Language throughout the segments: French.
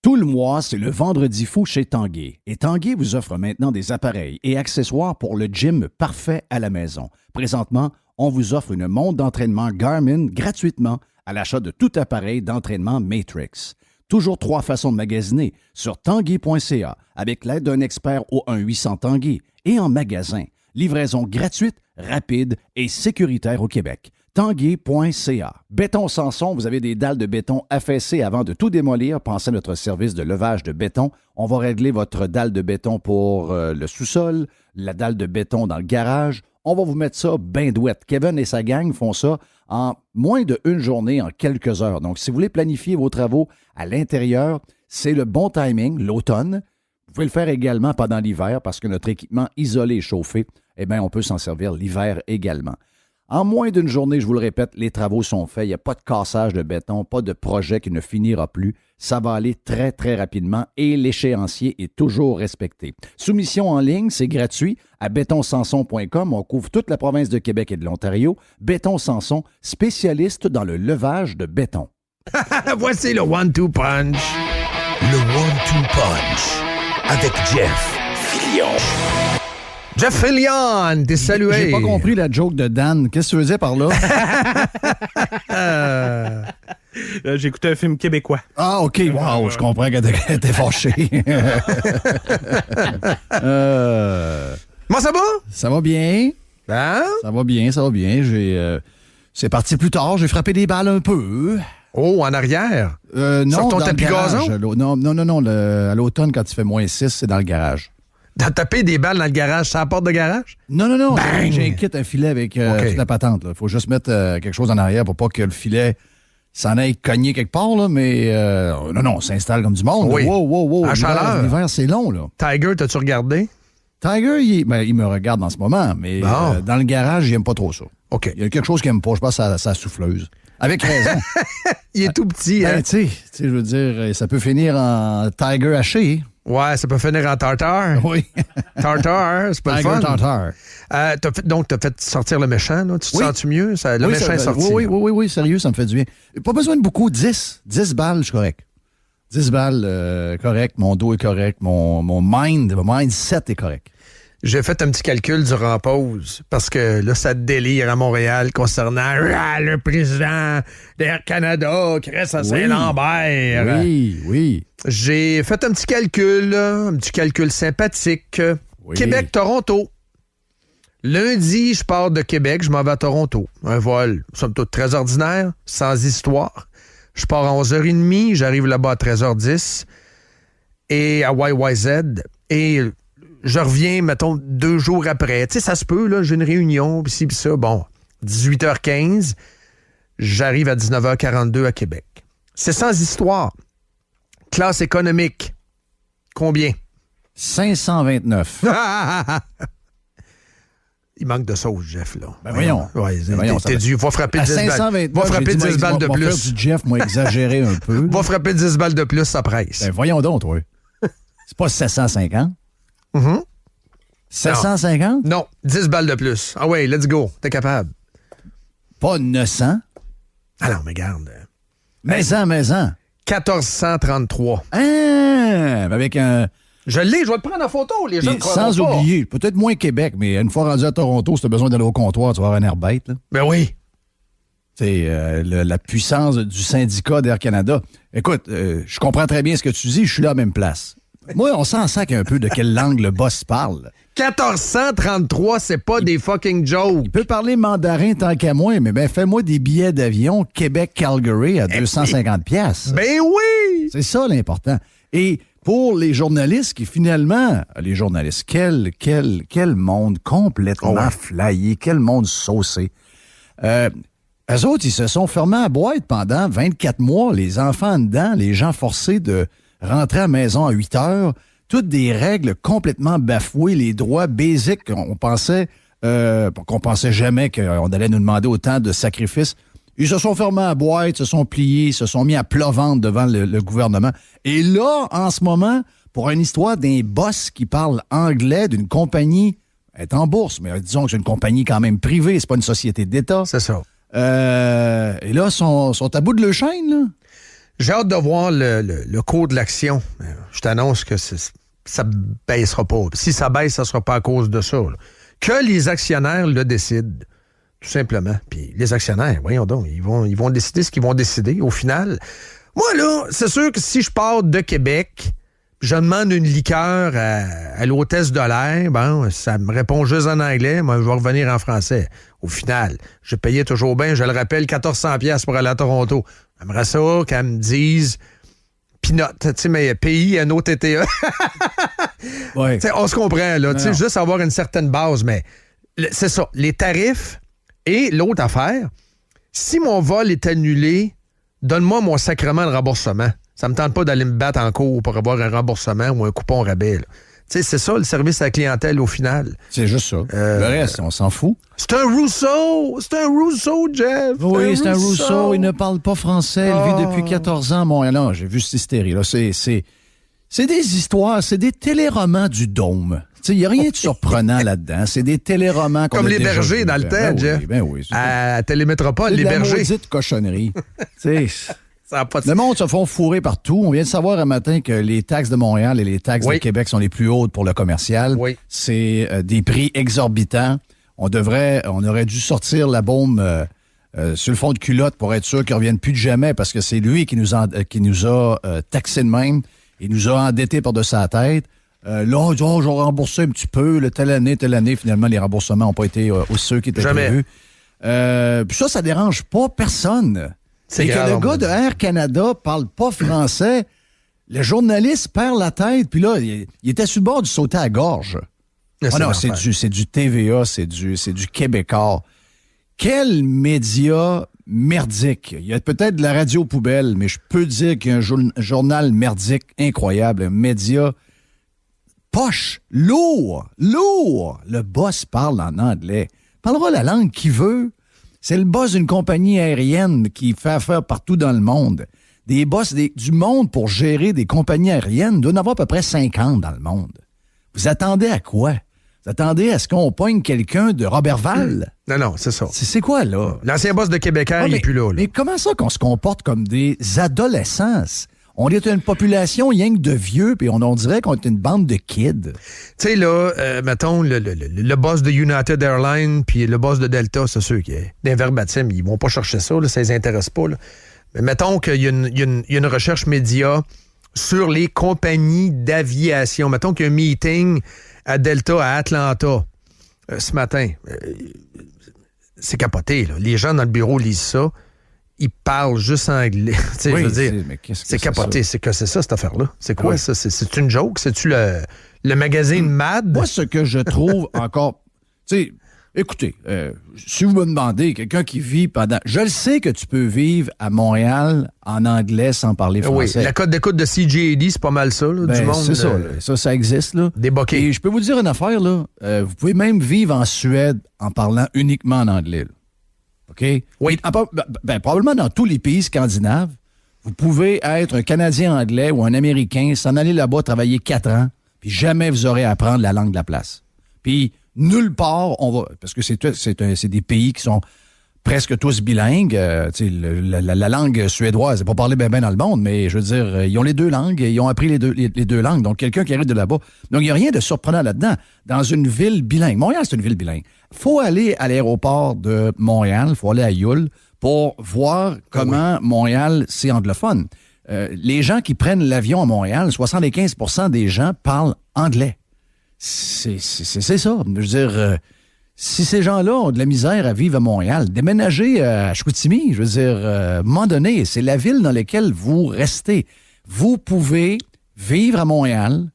Tout le mois, c'est le vendredi fou chez Tanguay. Et Tanguay vous offre maintenant des appareils et accessoires pour le gym parfait à la maison. Présentement, on vous offre une montre d'entraînement Garmin gratuitement à l'achat de tout appareil d'entraînement Matrix. Toujours 3 façons de magasiner sur tanguay.ca avec l'aide d'un expert au 1-800-TANGUAY et en magasin. Livraison gratuite, rapide et sécuritaire au Québec. Tanguay.ca. Béton Sanson, vous avez des dalles de béton affaissées avant de tout démolir. Pensez à notre service de levage de béton. On va régler votre dalle de béton pour le sous-sol, la dalle de béton dans le garage. On va vous mettre ça bien douette. Kevin et sa gang font ça en moins d'une journée, en quelques heures. Donc, si vous voulez planifier vos travaux à l'intérieur, c'est le bon timing, l'automne. Vous pouvez le faire également pendant l'hiver parce que notre équipement isolé et chauffé, eh bien, on peut s'en servir l'hiver également. En moins d'une journée, je vous le répète, les travaux sont faits. Il n'y a pas de cassage de béton, pas de projet qui ne finira plus. Ça va aller très, très rapidement et l'échéancier est toujours respecté. Soumission en ligne, c'est gratuit à bétonsanson.com. On couvre toute la province de Québec et de l'Ontario. Béton Sanson, spécialiste dans le levage de béton. Voici le One-Two Punch. Le One-Two Punch avec Jeff Fillion. Jeff Fillion, t'es salué. J'ai pas compris la joke de Dan. Qu'est-ce que tu veux dire par là? J'ai écouté un film québécois. Ah, OK. Wow, je comprends qu'elle était fâchée. Comment ça va? Ça va bien. Hein? Ça va bien, ça va bien. C'est parti plus tard. J'ai frappé des balles un peu. Oh, en arrière? Non, sur ton dans tapis le garage. gazon? Non. À l'automne, quand il fait moins 6, c'est dans le garage. T'as tapé des balles dans le garage, sur la porte de garage? Non. Bang! J'ai un kit, un filet avec toute la patente. Il faut juste mettre quelque chose en arrière pour pas que le filet s'en aille cogner quelque part. Là, mais non, on s'installe comme du monde. Oui. Wow. En chaleur. L'hiver, c'est long. Là. Tiger, t'as-tu regardé? Tiger, il me regarde en ce moment, mais Bon. dans le garage, il aime pas trop ça. OK. Il y a quelque chose qu'il aime pas. Je pense que c'est sa souffleuse. Avec raison. Il est tout petit, hein? Ben, tu sais, je veux dire, ça peut finir en Tiger haché. Ouais, ça peut finir en tartare. Oui. Tartare, c'est pas le Tiger fun. tartare. T'as fait sortir le méchant, là. Tu te sens-tu mieux? Le méchant est sorti. Oui, sérieux, ça me fait du bien. Pas besoin de beaucoup, 10 balles, je suis correct. 10 balles, correct. Mon dos est correct. Mon mindset est correct. J'ai fait un petit calcul durant la pause parce que là, ça délire à Montréal concernant le président d'Air Canada qui reste à Saint-Lambert. Oui. J'ai fait un petit calcul sympathique. Oui. Québec-Toronto. Lundi, je pars de Québec, je m'en vais à Toronto. Un vol, somme toute, très ordinaire, sans histoire. Je pars à 11h30, j'arrive là-bas à 13h10 et à YYZ. Et je reviens, mettons, 2 jours après. Tu sais, ça se peut, là, j'ai une réunion, pis ci, pis ça. Bon, 18h15, j'arrive à 19h42 à Québec. C'est sans histoire. Classe économique, combien? 529. Il manque de sauce, Jeff, là. Ben voyons. Ouais, voyons, t'es dû. Va frapper à 10 balles. 529, Va frapper 10 balles de Faire plus. du Jeff, moi, exagéré un peu. Va frapper 10 balles de plus, ça presse. Ben voyons donc, toi. C'est pas 750? 750? Non, 10 balles de plus. Ah ouais, let's go. T'es capable. Pas 900? Ah non, mais garde. Maison. 1433. Avec un... Je l'ai, je vais te prendre en photo, les gens ne croiront sans pas. oublier, peut-être moins Québec, mais une fois rendu à Toronto, si tu as besoin d'aller au comptoir, tu vas avoir un air bête. Là. Ben oui. C'est la puissance du syndicat d'Air Canada. Écoute, je comprends très bien ce que tu dis, je suis là à la même place. Moi, on s'en sac un peu de quelle langue le boss parle. 1433, c'est pas des fucking jokes. Il peut parler mandarin tant qu'à moi, mais fais-moi des billets d'avion Québec-Calgary à 250 piastres. Ben oui! C'est ça l'important. Et pour les journalistes qui finalement... Les journalistes, quel monde complètement flyé, quel monde saucé. Eux autres, ils se sont fermés à boîte pendant 24 mois, les enfants dedans, les gens forcés de rentrer à la maison à 8 heures, toutes des règles complètement bafouées, les droits basiques qu'on pensait jamais qu'on allait nous demander autant de sacrifices. Ils se sont fermés à boîte, se sont pliés, se sont mis à plat ventre devant le gouvernement. Et là, en ce moment, pour une histoire d'un boss qui parle anglais d'une compagnie, elle est en bourse, mais disons que c'est une compagnie quand même privée, c'est pas une société d'État. C'est ça. Et là, sont à bout de leur chaîne, là. J'ai hâte de voir le cours de l'action. Je t'annonce que ça baissera pas. Si ça baisse, ça sera pas à cause de ça. Là. Que les actionnaires le décident, tout simplement. Puis les actionnaires, voyons donc, ils vont décider ce qu'ils vont décider. Au final, moi, là, c'est sûr que si je pars de Québec, je demande une liqueur à l'hôtesse de l'air, bon, ça me répond juste en anglais, moi, je vais revenir en français. Au final, je payais toujours bien, je le rappelle, 1400$ pour aller à Toronto. J'aimerais ça qu'elle me dise Pinot, tu sais, mais pays, NOTTA. Ouais. On se comprend, là. Tu sais, juste avoir une certaine base, mais c'est ça. Les tarifs et l'autre affaire, si mon vol est annulé, donne-moi mon sacrement de remboursement. Ça me tente pas d'aller me battre en cours pour avoir un remboursement ou un coupon rabais. Tu sais, c'est ça, le service à la clientèle, au final. C'est juste ça. Le reste, on s'en fout. C'est un Rousseau! C'est un Rousseau, Jeff! Oui, c'est un Rousseau. Il ne parle pas français. Il vit depuis 14 ans à Montréal. Non, j'ai vu cette hystérie. Là. C'est des histoires, c'est des téléromans du Dôme. Il n'y a rien de surprenant là-dedans. C'est des téléromans qu'on comme a les déjà bergers vus. dans le temps, Jeff. Ben oui. À Télémétropole, les de la bergers. maudite cochonnerie. Tu sais, Ça a pas de... le monde se font fourrer partout. On vient de savoir un matin que les taxes de Montréal et les taxes de Québec sont les plus hautes pour le commercial. Oui. C'est des prix exorbitants. On aurait dû sortir la bombe sur le fond de culotte pour être sûr qu'ils ne reviennent plus de jamais parce que c'est lui qui nous a taxé de même. Il nous a endettés par de sa tête. Là, je vais rembourser un petit peu. Là, telle année. Finalement, les remboursements n'ont pas été aussi ceux qui étaient prévus. Puis ça dérange pas personne. C'est que le gars de Air Canada parle pas français. Le journaliste perd la tête. Puis là, il était sur le bord du sauter à la gorge. Non, c'est du TVA, c'est du Québécois. Quel média merdique. Il y a peut-être de la radio poubelle, mais je peux dire qu'il y a un journal merdique incroyable, un média poche, lourd. Le boss parle en anglais. Il parlera la langue qu'il veut. C'est le boss d'une compagnie aérienne qui fait affaire partout dans le monde. Des boss du monde pour gérer des compagnies aériennes, il doit y en avoir à peu près 50 dans le monde. Vous attendez à quoi? Vous attendez à ce qu'on pogne quelqu'un de Robertval? Non, c'est ça. C'est quoi, là? L'ancien boss de Québec, il n'est plus là. Mais comment ça qu'on se comporte comme des adolescents? On est une population rien que de vieux, puis on dirait qu'on est une bande de kids. Tu sais, là, mettons, le boss de United Airlines puis le boss de Delta, c'est sûr qu'il y a des verbatim, ils vont pas chercher ça, là, ça les intéresse pas. Là. Mais mettons qu'il y a une recherche média sur les compagnies d'aviation. Mettons qu'il y a un meeting à Delta, à Atlanta, ce matin. C'est capoté, là. Les gens dans le bureau lisent ça. Ils parlent juste anglais. Je veux dire, c'est capoté. C'est que c'est ça, cette affaire-là? C'est quoi, ça? C'est une joke? C'est-tu le magazine Mad? Moi, ce que je trouve encore... Écoutez, si vous me demandez, quelqu'un qui vit pendant... Je le sais que tu peux vivre à Montréal en anglais sans parler français. Oui, la cote d'écoute de CJAD, c'est pas mal ça, là, du monde. C'est ça, là. Ça existe, là. Des bokeh. Et je peux vous dire une affaire, là. Vous pouvez même vivre en Suède en parlant uniquement en anglais, là. OK? Oui. Probablement dans tous les pays scandinaves, vous pouvez être un Canadien anglais ou un Américain, s'en aller là-bas, travailler 4 ans, puis jamais vous aurez à apprendre la langue de la place. Puis nulle part, on va... Parce que c'est des pays qui sont presque tous bilingues. La langue suédoise n'est pas parlée bien dans le monde, mais je veux dire, ils ont les deux langues, ils ont appris les deux langues. Donc, quelqu'un qui arrive de là-bas. Donc, il n'y a rien de surprenant là-dedans. Dans une ville bilingue. Montréal, c'est une ville bilingue. Il faut aller à l'aéroport de Montréal, il faut aller à Yule pour voir comment Montréal, c'est anglophone. Les gens qui prennent l'avion à Montréal, 75% des gens parlent anglais. C'est ça. Je veux dire, si ces gens-là ont de la misère à vivre à Montréal, déménager à Chicoutimi, je veux dire, à un moment donné, c'est la ville dans laquelle vous restez. Vous pouvez vivre à Montréal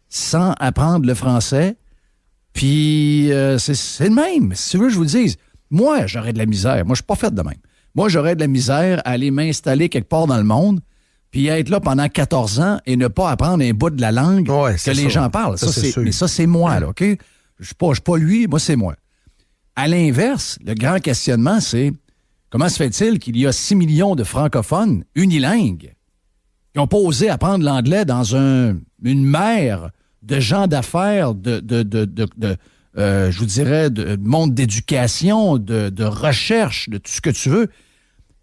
sans apprendre le français, puis c'est le même. Si tu veux que je vous le dise, moi, j'aurais de la misère. Moi, je suis pas fait de même. Moi, j'aurais de la misère à aller m'installer quelque part dans le monde, puis être là pendant 14 ans et ne pas apprendre un bout de la langue que les gens parlent. Mais ça, c'est moi, là, OK? Je suis pas lui, moi, c'est moi. À l'inverse, le grand questionnement, c'est comment se fait-il qu'il y a 6 millions de francophones unilingues qui n'ont pas osé apprendre l'anglais dans une mer de gens d'affaires, je vous dirais, de monde d'éducation, de recherche, de tout ce que tu veux.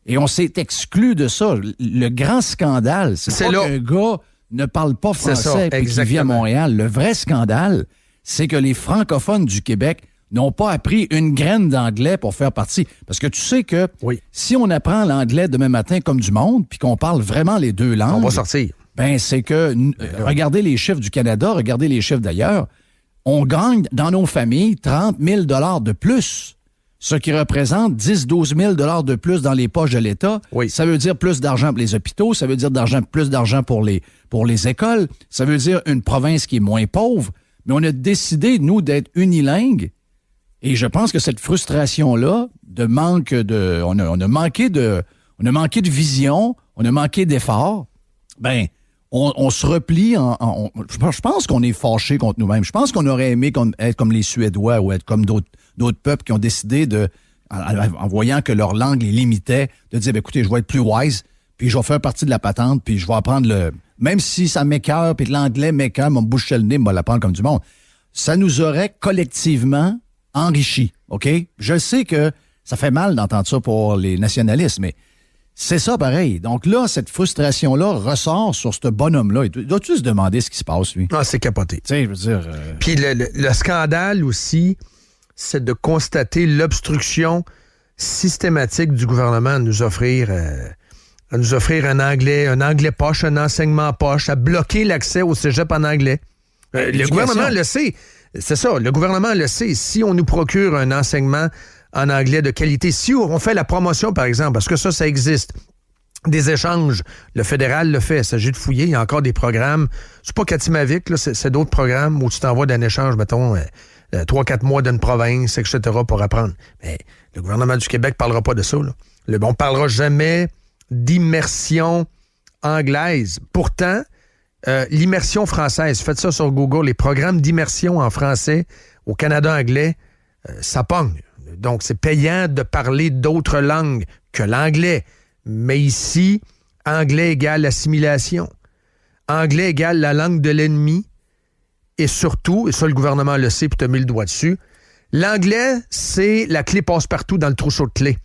Et on s'est exclu de ça. Le grand scandale, c'est pas là. qu'un gars ne parle pas français et qu'il vit à Montréal. Le vrai scandale, c'est que les francophones du Québec n'ont pas appris une graine d'anglais pour faire partie. Parce que tu sais que si on apprend l'anglais demain matin comme du monde, puis qu'on parle vraiment les deux langues... On va sortir. Ben, c'est que... regardez les chiffres du Canada, regardez les chiffres d'ailleurs. On gagne dans nos familles 30 000 $ de plus, ce qui représente 10-12 000 $ de plus dans les poches de l'État. Oui. Ça veut dire plus d'argent pour les hôpitaux, ça veut dire plus d'argent pour les écoles, ça veut dire une province qui est moins pauvre. Mais on a décidé, nous, d'être unilingues. Et je pense que cette frustration-là, de manque de... On a manqué de vision, on a manqué d'efforts. Ben, on se replie je pense qu'on est fâché contre nous-mêmes. Je pense qu'on aurait aimé être comme les Suédois ou être comme d'autres peuples qui ont décidé en voyant que leur langue les limitait, de dire, écoutez, je vais être plus wise, puis je vais faire partie de la patente, puis je vais apprendre même si ça m'écoeure, puis que l'anglais m'écoeure, me boucher le nez, me l'apprendre comme du monde. Ça nous aurait collectivement enrichi, OK? Je sais que ça fait mal d'entendre ça pour les nationalistes, mais c'est ça pareil. Donc là, cette frustration-là ressort sur ce bonhomme-là. Il doit-tu se demander ce qui se passe, lui? Ah, c'est capoté. Tu sais, je veux dire... Puis le scandale aussi, c'est de constater l'obstruction systématique du gouvernement à nous offrir un anglais poche, un enseignement poche, à bloquer l'accès au cégep en anglais. Le gouvernement le sait. C'est ça, le gouvernement le sait. Si on nous procure un enseignement en anglais de qualité, si on fait la promotion, par exemple, parce que ça existe, des échanges, le fédéral le fait, il s'agit de fouiller, il y a encore des programmes, c'est pas Katimavik, là, c'est d'autres programmes où tu t'envoies d'un échange, mettons, 3-4 mois d'une province, etc., pour apprendre. Mais le gouvernement du Québec parlera pas de ça, là. On parlera jamais d'immersion anglaise. Pourtant, l'immersion française, faites ça sur Google, les programmes d'immersion en français au Canada anglais, ça pogne. Donc, c'est payant de parler d'autres langues que l'anglais. Mais ici, anglais égale assimilation. Anglais égale la langue de l'ennemi. Et surtout, et ça, le gouvernement le sait, puis t'as mis le doigt dessus, l'anglais, c'est la clé passe-partout dans le trousseau de clés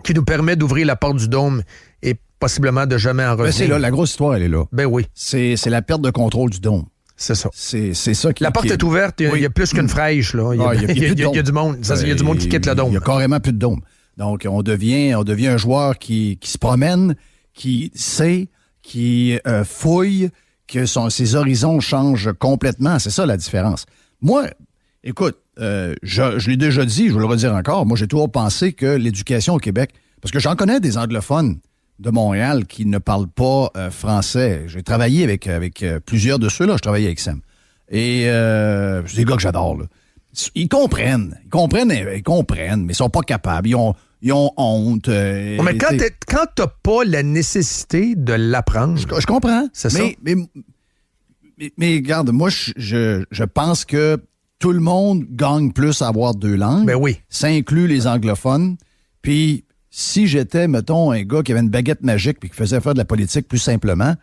qui nous permet d'ouvrir la porte du dôme et possiblement de jamais en revenir. Ben c'est là, la grosse histoire, elle est là. Ben oui. C'est la perte de contrôle du dôme. C'est ça. C'est ça qui... La porte est ouverte, il y a plus qu'une fraîche, là. Il y a du monde. Il y a du monde qui quitte le dôme. Il y a carrément plus de dôme. Donc, on devient un joueur qui se promène, qui sait, qui fouille, que ses horizons changent complètement. C'est ça la différence. Moi, écoute, je l'ai déjà dit, je vais le redire encore, moi j'ai toujours pensé que l'éducation au Québec, parce que j'en connais des anglophones de Montréal qui ne parlent pas français. J'ai travaillé avec plusieurs de ceux-là, je travaillais avec Sam. Et c'est des gars que j'adore, là. Ils comprennent, mais ils sont pas capables. Ils ont honte. Mais quand t'as pas la nécessité de l'apprendre... Je comprends. C'est ça. Mais regarde, moi, je pense que tout le monde gagne plus à avoir deux langues. Ben oui. Ça inclut les anglophones. Puis, si j'étais, mettons, un gars qui avait une baguette magique puis qui faisait faire de la politique plus simplement,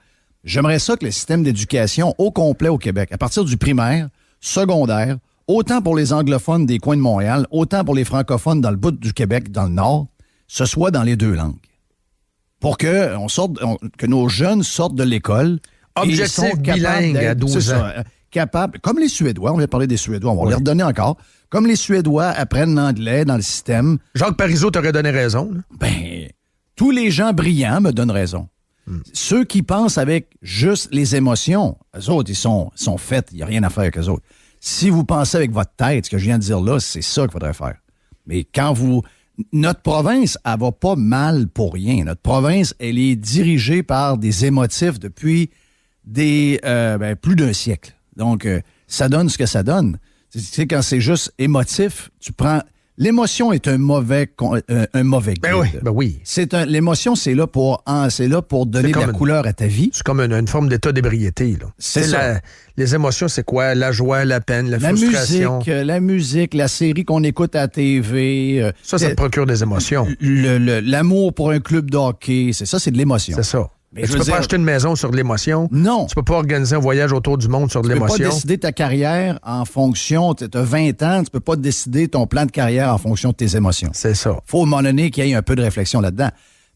j'aimerais ça que le système d'éducation au complet au Québec, à partir du primaire, secondaire, autant pour les anglophones des coins de Montréal, autant pour les francophones dans le bout du Québec, dans le nord, ce soit dans les deux langues. Pour que nos jeunes sortent de l'école. Objectif bilingue à 12 ans. Capable, comme les Suédois, on vient de parler des Suédois, on va les redonner encore. Comme les Suédois apprennent l'anglais dans le système. Jacques Parizeau t'aurait donné raison. Là. Ben, tous les gens brillants me donnent raison. Ceux qui pensent avec juste les émotions, eux autres, ils sont faits, il n'y a rien à faire avec eux autres. Si vous pensez avec votre tête, ce que je viens de dire là, c'est ça qu'il faudrait faire. Mais quand notre province, elle va pas mal pour rien. Notre province, elle est dirigée par des émotifs depuis plus d'un siècle. Donc, ça donne ce que ça donne. Tu sais, quand c'est juste émotif, tu prends... L'émotion est un mauvais guide. Ben oui. L'émotion, c'est là pour donner de la couleur à ta vie. C'est comme une forme d'état d'ébriété. Là. C'est ça. Les émotions, c'est quoi? La joie, la peine, la frustration. La musique, la série qu'on écoute à la TV. Ça te procure des émotions. L'amour pour un club de hockey, c'est de l'émotion. C'est ça. Mais tu peux pas acheter une maison sur de l'émotion. Non. Tu peux pas organiser un voyage autour du monde sur de l'émotion. Tu peux pas décider ta carrière en fonction... Tu as 20 ans, tu peux pas décider ton plan de carrière en fonction de tes émotions. C'est ça. Faut, à un moment donné, qu'il y ait un peu de réflexion là-dedans.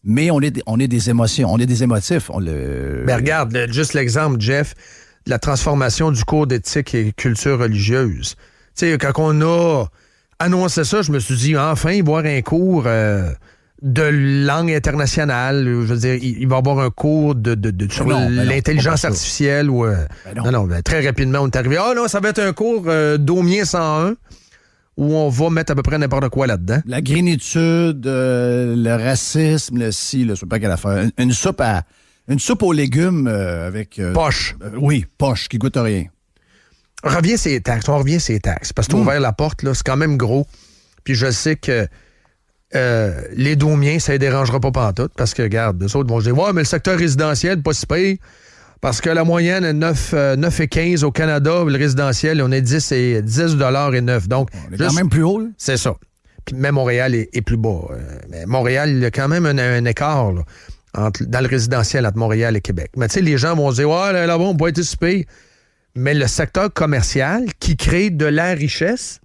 mais on est des émotions, on est des émotifs. Regarde, juste l'exemple, Jeff, de la transformation du cours d'éthique et culture religieuse. Tu sais, quand on a annoncé ça, je me suis dit, enfin, voir un cours de langue internationale. Je veux dire, il va y avoir un cours sur l'intelligence artificielle. Non, très rapidement, on est arrivé. Non, ça va être un cours d'Aumien 101 où on va mettre à peu près n'importe quoi là-dedans. La grénitude, le racisme, je sais pas quelle affaire. Une soupe aux légumes avec... poche. Oui, poche, qui goûte rien. On revient sur les taxes. Parce que tu as ouvert la porte, là, c'est quand même gros. Puis je sais que les Daumiens, ça les dérangera pas pantoute. Parce que, regarde, eux autres vont se dire, ouais, mais le secteur résidentiel, pas si pire. Parce que la moyenne est 9,15 au Canada, le résidentiel, on est 10,9 $. Donc, on est quand même plus haut. Là. C'est ça. Puis même Montréal est plus bas. Mais Montréal, il y a quand même un écart là, dans le résidentiel entre Montréal et Québec. Mais tu sais, les gens vont se dire, ouais, là-bas, on peut pas être si pire. Mais le secteur commercial qui crée de la richesse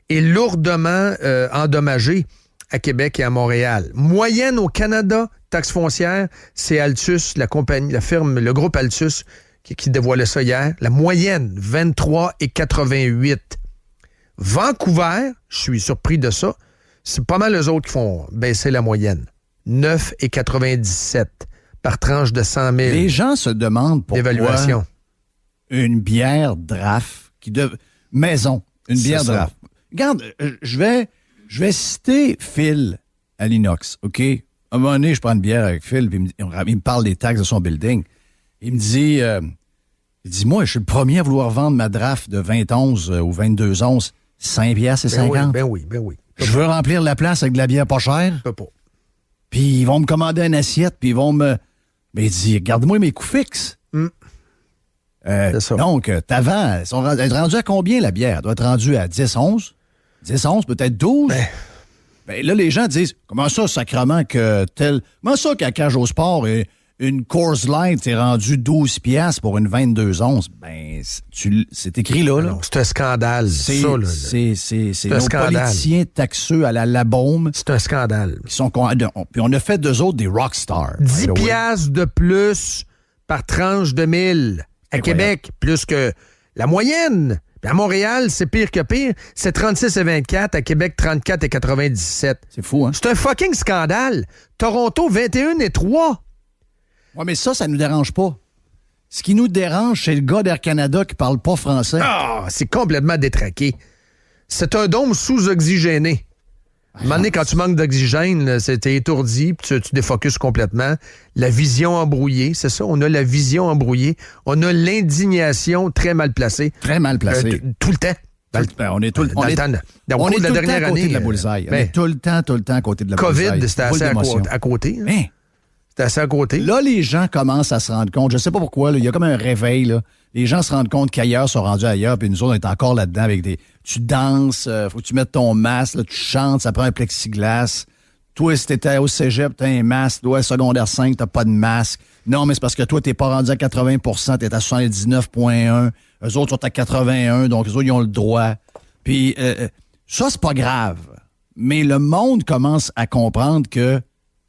est lourdement endommagé à Québec et à Montréal. Moyenne au Canada, taxe foncière, c'est Altus, le groupe Altus qui dévoilait ça hier. La moyenne, 23,88. Vancouver, je suis surpris de ça, c'est pas mal eux autres qui font baisser la moyenne. 9,97 par tranche de 100 000. Les gens se demandent pourquoi une bière draft maison, une bière draft. Regarde, je vais citer Phil à l'Inox, OK? À un moment donné, je prends une bière avec Phil, puis il me parle des taxes de son building. Il me dit, moi, je suis le premier à vouloir vendre ma draft de 20 onces ou 22 onces, 5 piastres et 50. Ben oui. Je veux remplir la place avec de la bière pas chère. Puis ils vont me commander une assiette, puis ils vont me... Mais il dit, regarde-moi mes coûts fixes. C'est ça. Donc, t'avant, elle est rendue à combien la bière? Elle doit être rendue à 10 onces? 10 onces, peut-être 12? Ben là, les gens disent, comment ça, sacrement, comment ça qu'à Cage au Sport, une Coors Light est rendue 12 piastres pour une 22 onces? Ben, c'est écrit là. Non, c'est un scandale. C'est nos politiciens taxeux à la Labaume. C'est un scandale. Puis on a fait d'eux autres des rockstars. 10 piastres de plus par tranche de 1000 à Québec, plus que la moyenne. À Montréal, c'est pire que pire. C'est 36,24. À Québec, 34,97. C'est fou, hein? C'est un fucking scandale. Toronto, 21,3. Ouais, mais ça nous dérange pas. Ce qui nous dérange, c'est le gars d'Air Canada qui parle pas français. Ah, c'est complètement détraqué. C'est un dôme sous-oxygéné. À un moment donné, quand tu manques d'oxygène, t'es étourdi, puis tu défocuses complètement. La vision embrouillée, c'est ça, on a la vision embrouillée. On a l'indignation très mal placée. Très mal placée. Tout le temps. On est tout le temps à côté de la bullseye. On est tout le temps à côté de la bullseye. COVID, c'était assez à côté. Hein? C'était assez à côté. Là, les gens commencent à se rendre compte, je sais pas pourquoi, il y a comme un réveil, là. Les gens se rendent compte qu'ailleurs sont rendus ailleurs, puis nous autres, on est encore là-dedans avec tu danses, faut que tu mettes ton masque, là, tu chantes, ça prend un plexiglas. Toi, si t'étais au cégep, t'as un masque. Toi, secondaire 5, t'as pas de masque. Non, mais c'est parce que toi, t'es pas rendu à 80 %, t'es à 79,1. Eux autres sont à 81, donc eux autres, ils ont le droit. Puis ça, c'est pas grave. Mais le monde commence à comprendre que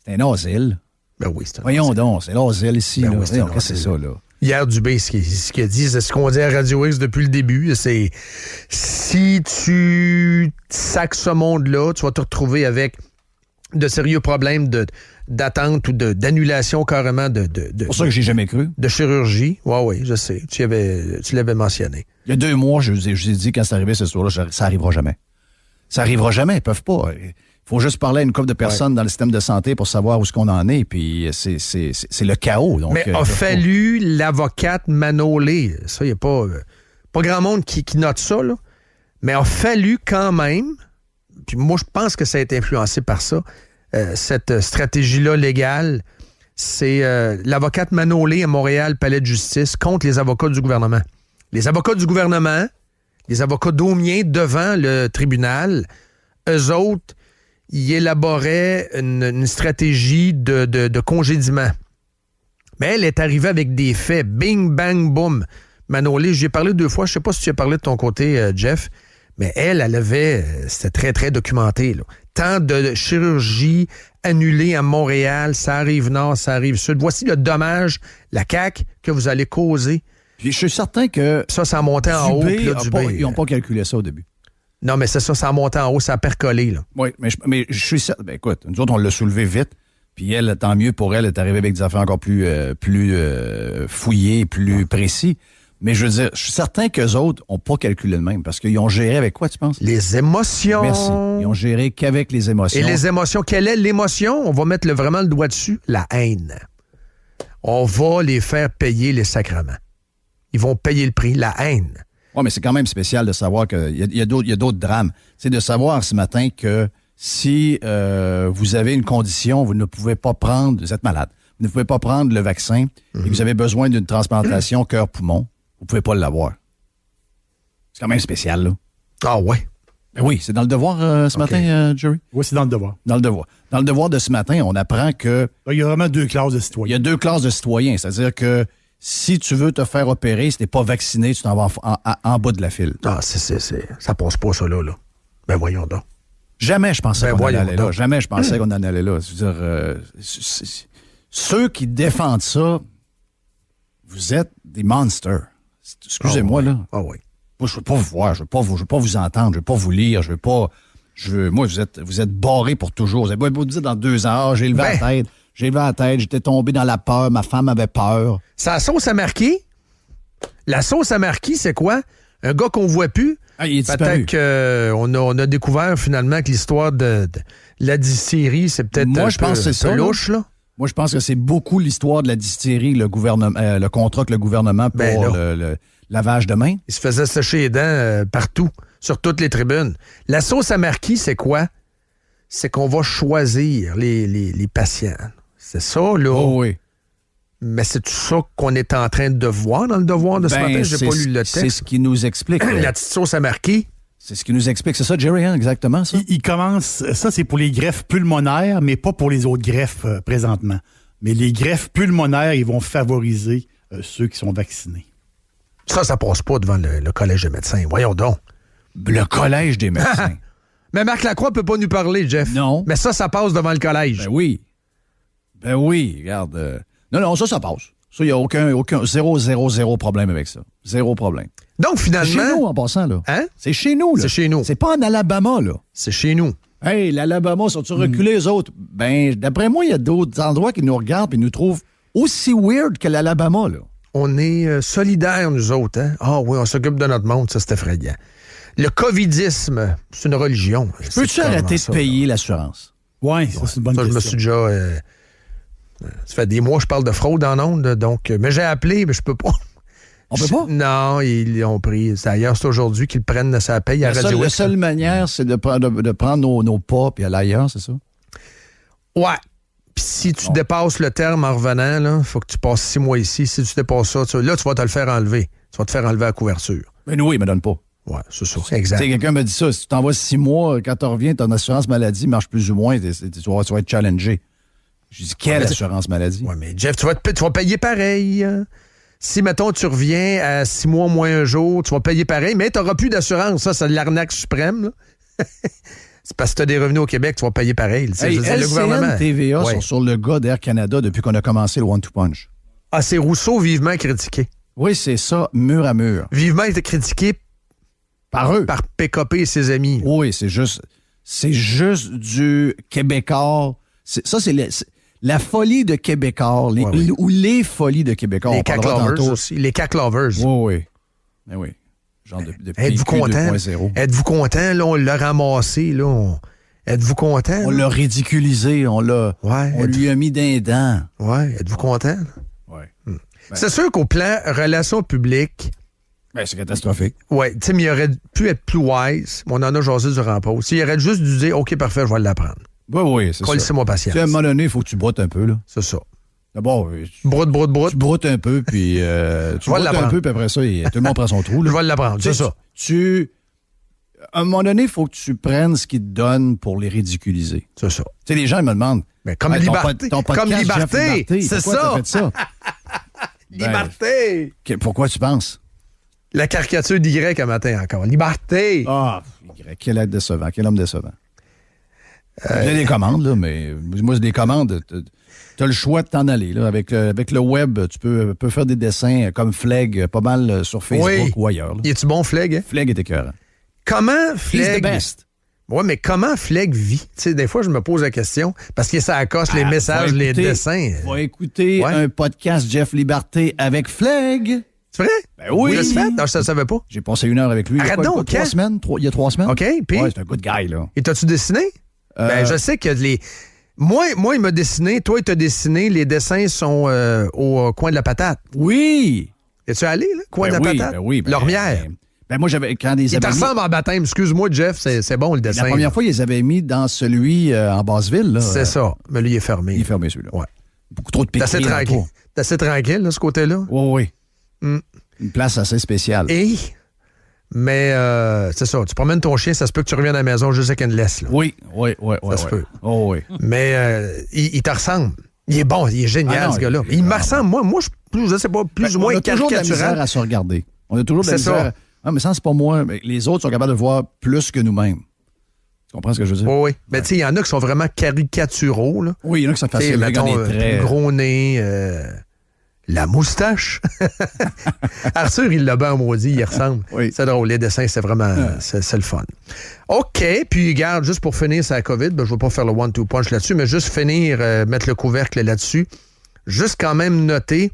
c'est un asile. Ben oui, c'est un Voyons donc, c'est l'asile ici. Ben là. Oui, Qu'est-ce que c'est ça, là? Hier, Dubé, ce qu'il a dit, c'est ce qu'on dit à Radio X depuis le début, c'est si tu sacs ce monde-là, tu vas te retrouver avec de sérieux problèmes d'attente ou d'annulation carrément C'est pour ça que j'ai jamais cru. De chirurgie. Oui, je sais. Tu l'avais mentionné. Il y a 2 mois, je vous ai dit quand c'est arrivé ce soir-là, ça arrivera jamais. Ça arrivera jamais, ils peuvent pas. Il faut juste parler à une couple de personnes dans le système de santé pour savoir où est-ce qu'on en est, puis c'est le chaos. Donc, mais a fallu l'avocate Manolé. Ça, il n'y a pas grand monde qui note ça, là. Mais a fallu quand même, puis moi, je pense que ça a été influencé par ça, cette stratégie-là légale, c'est l'avocate Manolé à Montréal, Palais de justice, contre les avocats du gouvernement. Les avocats du gouvernement, les avocats daumiens devant le tribunal, eux autres, ils élaboraient une stratégie de congédiement. Mais elle est arrivée avec des faits. Bing, bang, boum. Manolé, j'y ai parlé 2 fois. Je ne sais pas si tu as parlé de ton côté, Jeff. Mais elle avait, c'était très, très documenté, là. Tant de chirurgie annulée à Montréal, ça arrive nord, ça arrive sud. Voici le dommage, la CAQ, que vous allez causer. Puis je suis certain que Ça a monté en haut. Puis là, ils n'ont pas calculé ça au début. Non, mais c'est ça, ça a monté en haut, ça a percolé, là. Oui, mais je suis certain. Ben écoute, nous autres, on l'a soulevé vite. Puis elle, tant mieux pour elle, elle est arrivée avec des affaires encore plus fouillées, plus précis. Mais je veux dire, je suis certain qu'eux autres n'ont pas calculé le même. Parce qu'ils ont géré avec quoi, tu penses? Les émotions. Merci. Ils ont géré qu'avec les émotions. Et les émotions, quelle est l'émotion? On va mettre vraiment le doigt dessus. La haine. On va les faire payer les sacrements. Ils vont payer le prix, la haine. Oui, mais c'est quand même spécial de savoir qu'il y a d'autres drames. C'est de savoir ce matin que si vous avez une condition, vous ne pouvez pas prendre, vous êtes malade, vous ne pouvez pas prendre le vaccin et vous avez besoin d'une transplantation cœur-poumon, vous ne pouvez pas l'avoir. C'est quand même spécial, là. Ah ouais? Ben oui, c'est dans le devoir ce matin, Jerry? Oui, c'est dans le devoir. Dans le devoir. Dans le devoir de ce matin, on apprend que... Là, il y a vraiment 2 classes de citoyens. Il y a 2 classes de citoyens, c'est-à-dire que si tu veux te faire opérer, si tu n'es pas vacciné, tu t'en vas en bas de la file. Ah, ça passe pas, ça, là. Ben voyons donc. Jamais je pensais qu'on en allait là. donc. Jamais je pensais qu'on en allait là. C'est-à-dire, ceux qui défendent ça, vous êtes des monsters. Excusez-moi, là. Ah oui. Moi, je veux pas vous voir, je veux pas vous entendre, je veux pas vous lire, moi, vous êtes barrés pour toujours. Vous avez beau dire dans 2 ans, j'ai levé la tête, j'étais tombé dans la peur, ma femme avait peur. C'est la sauce à marquer. La sauce à marquer, c'est quoi? Un gars qu'on voit plus. Ah, il est disparu. Peut-être qu'on a découvert finalement que l'histoire de la distillerie, c'est peut-être Moi, je pense que c'est ça, louche, là. Moi, je pense que c'est beaucoup l'histoire de la distillerie, le contrat que le gouvernement pour le lavage de mains. Il se faisait sécher les dents partout, sur toutes les tribunes. La sauce à marquis, c'est quoi? C'est qu'on va choisir les patients. C'est ça, là. Oh oui. Mais c'est tout ça qu'on est en train de voir dans le devoir de ce matin? J'ai pas lu le texte. C'est ce qui nous explique. La petite sauce à marquis. C'est ce qui nous explique. C'est ça, Jerry, hein, exactement, ça? Il commence, ça c'est pour les greffes pulmonaires, mais pas pour les autres greffes présentement. Mais les greffes pulmonaires, ils vont favoriser ceux qui sont vaccinés. Ça passe pas devant le collège des médecins. Voyons donc. Le collège des médecins. Mais Marc Lacroix peut pas nous parler, Jeff. Non. Mais ça passe devant le collège. Ben oui. Ben oui, regarde. Non, ça passe. Ça, il n'y a aucun zéro problème avec ça. Zéro problème. Donc, finalement... C'est chez nous, en passant, là. Hein? C'est chez nous, là. C'est chez nous. C'est pas en Alabama, là. C'est chez nous. Hey, l'Alabama, sont-ils reculés, les autres? Ben, d'après moi, il y a d'autres endroits qui nous regardent et nous trouvent aussi weird que l'Alabama, là. On est solidaires, nous autres. Hein? Ah oui, on s'occupe de notre monde, ça, c'est effrayant. Le covidisme, c'est une religion. Peux-tu arrêter de payer l'assurance? Oui, ça, c'est une bonne ça, question. je me suis déjà... ça fait des mois que je parle de fraude en ondes, donc... mais j'ai appelé, mais je peux pas. On peut pas? Non, ils ont pris... C'est ailleurs, c'est aujourd'hui qu'ils prennent sa paye à Radio La seule manière, c'est de prendre nos pas puis aller ailleurs, c'est ça? Ouais. Puis si tu dépasses le terme en revenant, il faut que tu passes 6 mois ici. Si tu dépasses ça, là, tu vas te le faire enlever. Tu vas te faire enlever la couverture. Ben oui, il me donne pas. Ouais, c'est ça. Exact. Tu sais, quelqu'un me dit ça, si tu t'envoies 6 mois, quand tu reviens, ton assurance maladie marche plus ou moins, tu vas être challengé. Je dis, quelle assurance maladie? Oui, mais Jeff, tu vas payer pareil. Si, mettons, tu reviens à 6 mois moins un jour, tu vas payer pareil, mais tu n'auras plus d'assurance. Ça, c'est l'arnaque suprême. Là. C'est parce que tu as des revenus au Québec, tu vas payer pareil. Hey, LCN, le gouvernement. TVA sont sur le gars d'Air Canada depuis qu'on a commencé le One-Two Punch. Ah, c'est Rousseau vivement critiqué. Oui, c'est ça, mur à mur. Vivement été critiqué par eux. Par PKP et ses amis. Oui, c'est juste du Québécois. Ça, c'est la folie de Québécois, ou les folies de Québécois. Les CAC Lovers aussi. Les CAC Lovers. Oui. Mais oui. Genre de êtes-vous content? 2.0. Êtes-vous content? Là, on l'a ramassé. Là, êtes-vous content? On l'a ridiculisé. On lui a mis d'un dent. Oui. Êtes-vous content? Oui. C'est sûr qu'au plan relations publiques, ben, c'est catastrophique. Oui, tu sais, mais il aurait pu être plus wise. On en a jasé durant la pause. Il aurait juste dû dire, OK, parfait, je vais l'apprendre. Oui, c'est ça. Laissez-moi patience. À un moment donné, il faut que tu broutes un peu, là. C'est ça. D'abord, broute. Tu broutes un peu, puis tu broutes un peu, puis après ça, tout le monde prend son trou. Là. Je vais l'apprendre, c'est ça. À un moment donné, il faut que tu prennes ce qu'ils te donnent pour les ridiculiser. C'est ça. Tu sais, les gens ils me demandent. Mais comme Liberté. Comme Liberté. C'est ça. T'as fait ça? Liberté. Pourquoi tu penses? La caricature d'Y un matin encore. Liberté! Ah, quel être décevant, quel homme décevant. J'ai des commandes, là, mais moi, c'est des commandes. Tu as le choix de t'en aller. Là. Avec le web, tu peux faire des dessins comme Fleg, pas mal sur Facebook ou ailleurs. Là. Es-tu bon, Fleg? Hein? Fleg est écœurant. Comment He's Fleg... the best. Oui, mais comment Fleg vit? Tu sais, des fois, je me pose la question, parce que ça accoste les messages, les dessins. Va écouter un podcast Jeff Liberté avec Fleg. C'est vrai? Ben oui. Tu l'as fait? Non, je ne savais pas. J'ai passé 1 heure avec lui. Arrête donc, 3 semaines? Il y a 3 semaines. OK, puis? Ouais, c'est un good guy, là. Et t'as-tu dessiné? Ben, je sais que les... Moi, il m'a dessiné. Toi, il t'a dessiné. Les dessins sont au coin de la patate. Oui. Es-tu allé, là? Coin de la patate? Ben oui. L'Ormière. Ben moi, j'avais... Quand des Il te ressemble en baptême. Excuse-moi, Jeff, c'est bon, le dessin. La première fois, ils les avaient mis dans celui en Basseville. Là. C'est ça. Mais lui, il est fermé. Il est fermé, celui-là. Ouais. Beaucoup trop de piquets. T'es assez tranquille. T'es assez tranquille, là, ce côté-là? Oui. Mm. Une place assez spéciale. Mais c'est ça. Tu promènes ton chien, ça se peut que tu reviennes à la maison juste avec une laisse. Là. Oui. Ça se peut. Oh, oui. Mais il te ressemble. Il est bon, il est génial, ce gars-là. Il me ressemble. Moi, je sais pas, plus ou moins caricatural. On a toujours de la misère à se regarder. On a toujours de la misère. Ça. Ah, mais ça, c'est pas moi. Mais les autres sont capables de voir plus que nous-mêmes. Tu comprends ce que je veux dire? Oui. Mais tu sais, il y en a qui sont vraiment caricaturaux. Là. Oui, il y en a qui sont faciles. Mettons, gros nez, la moustache. Arthur, il l'a bien maudit, il ressemble. Oui. C'est drôle, les dessins, c'est vraiment c'est le fun. OK, puis regarde, juste pour finir sur la COVID, je ne vais pas faire le one-two punch là-dessus, mais juste finir, mettre le couvercle là-dessus. Juste quand même noter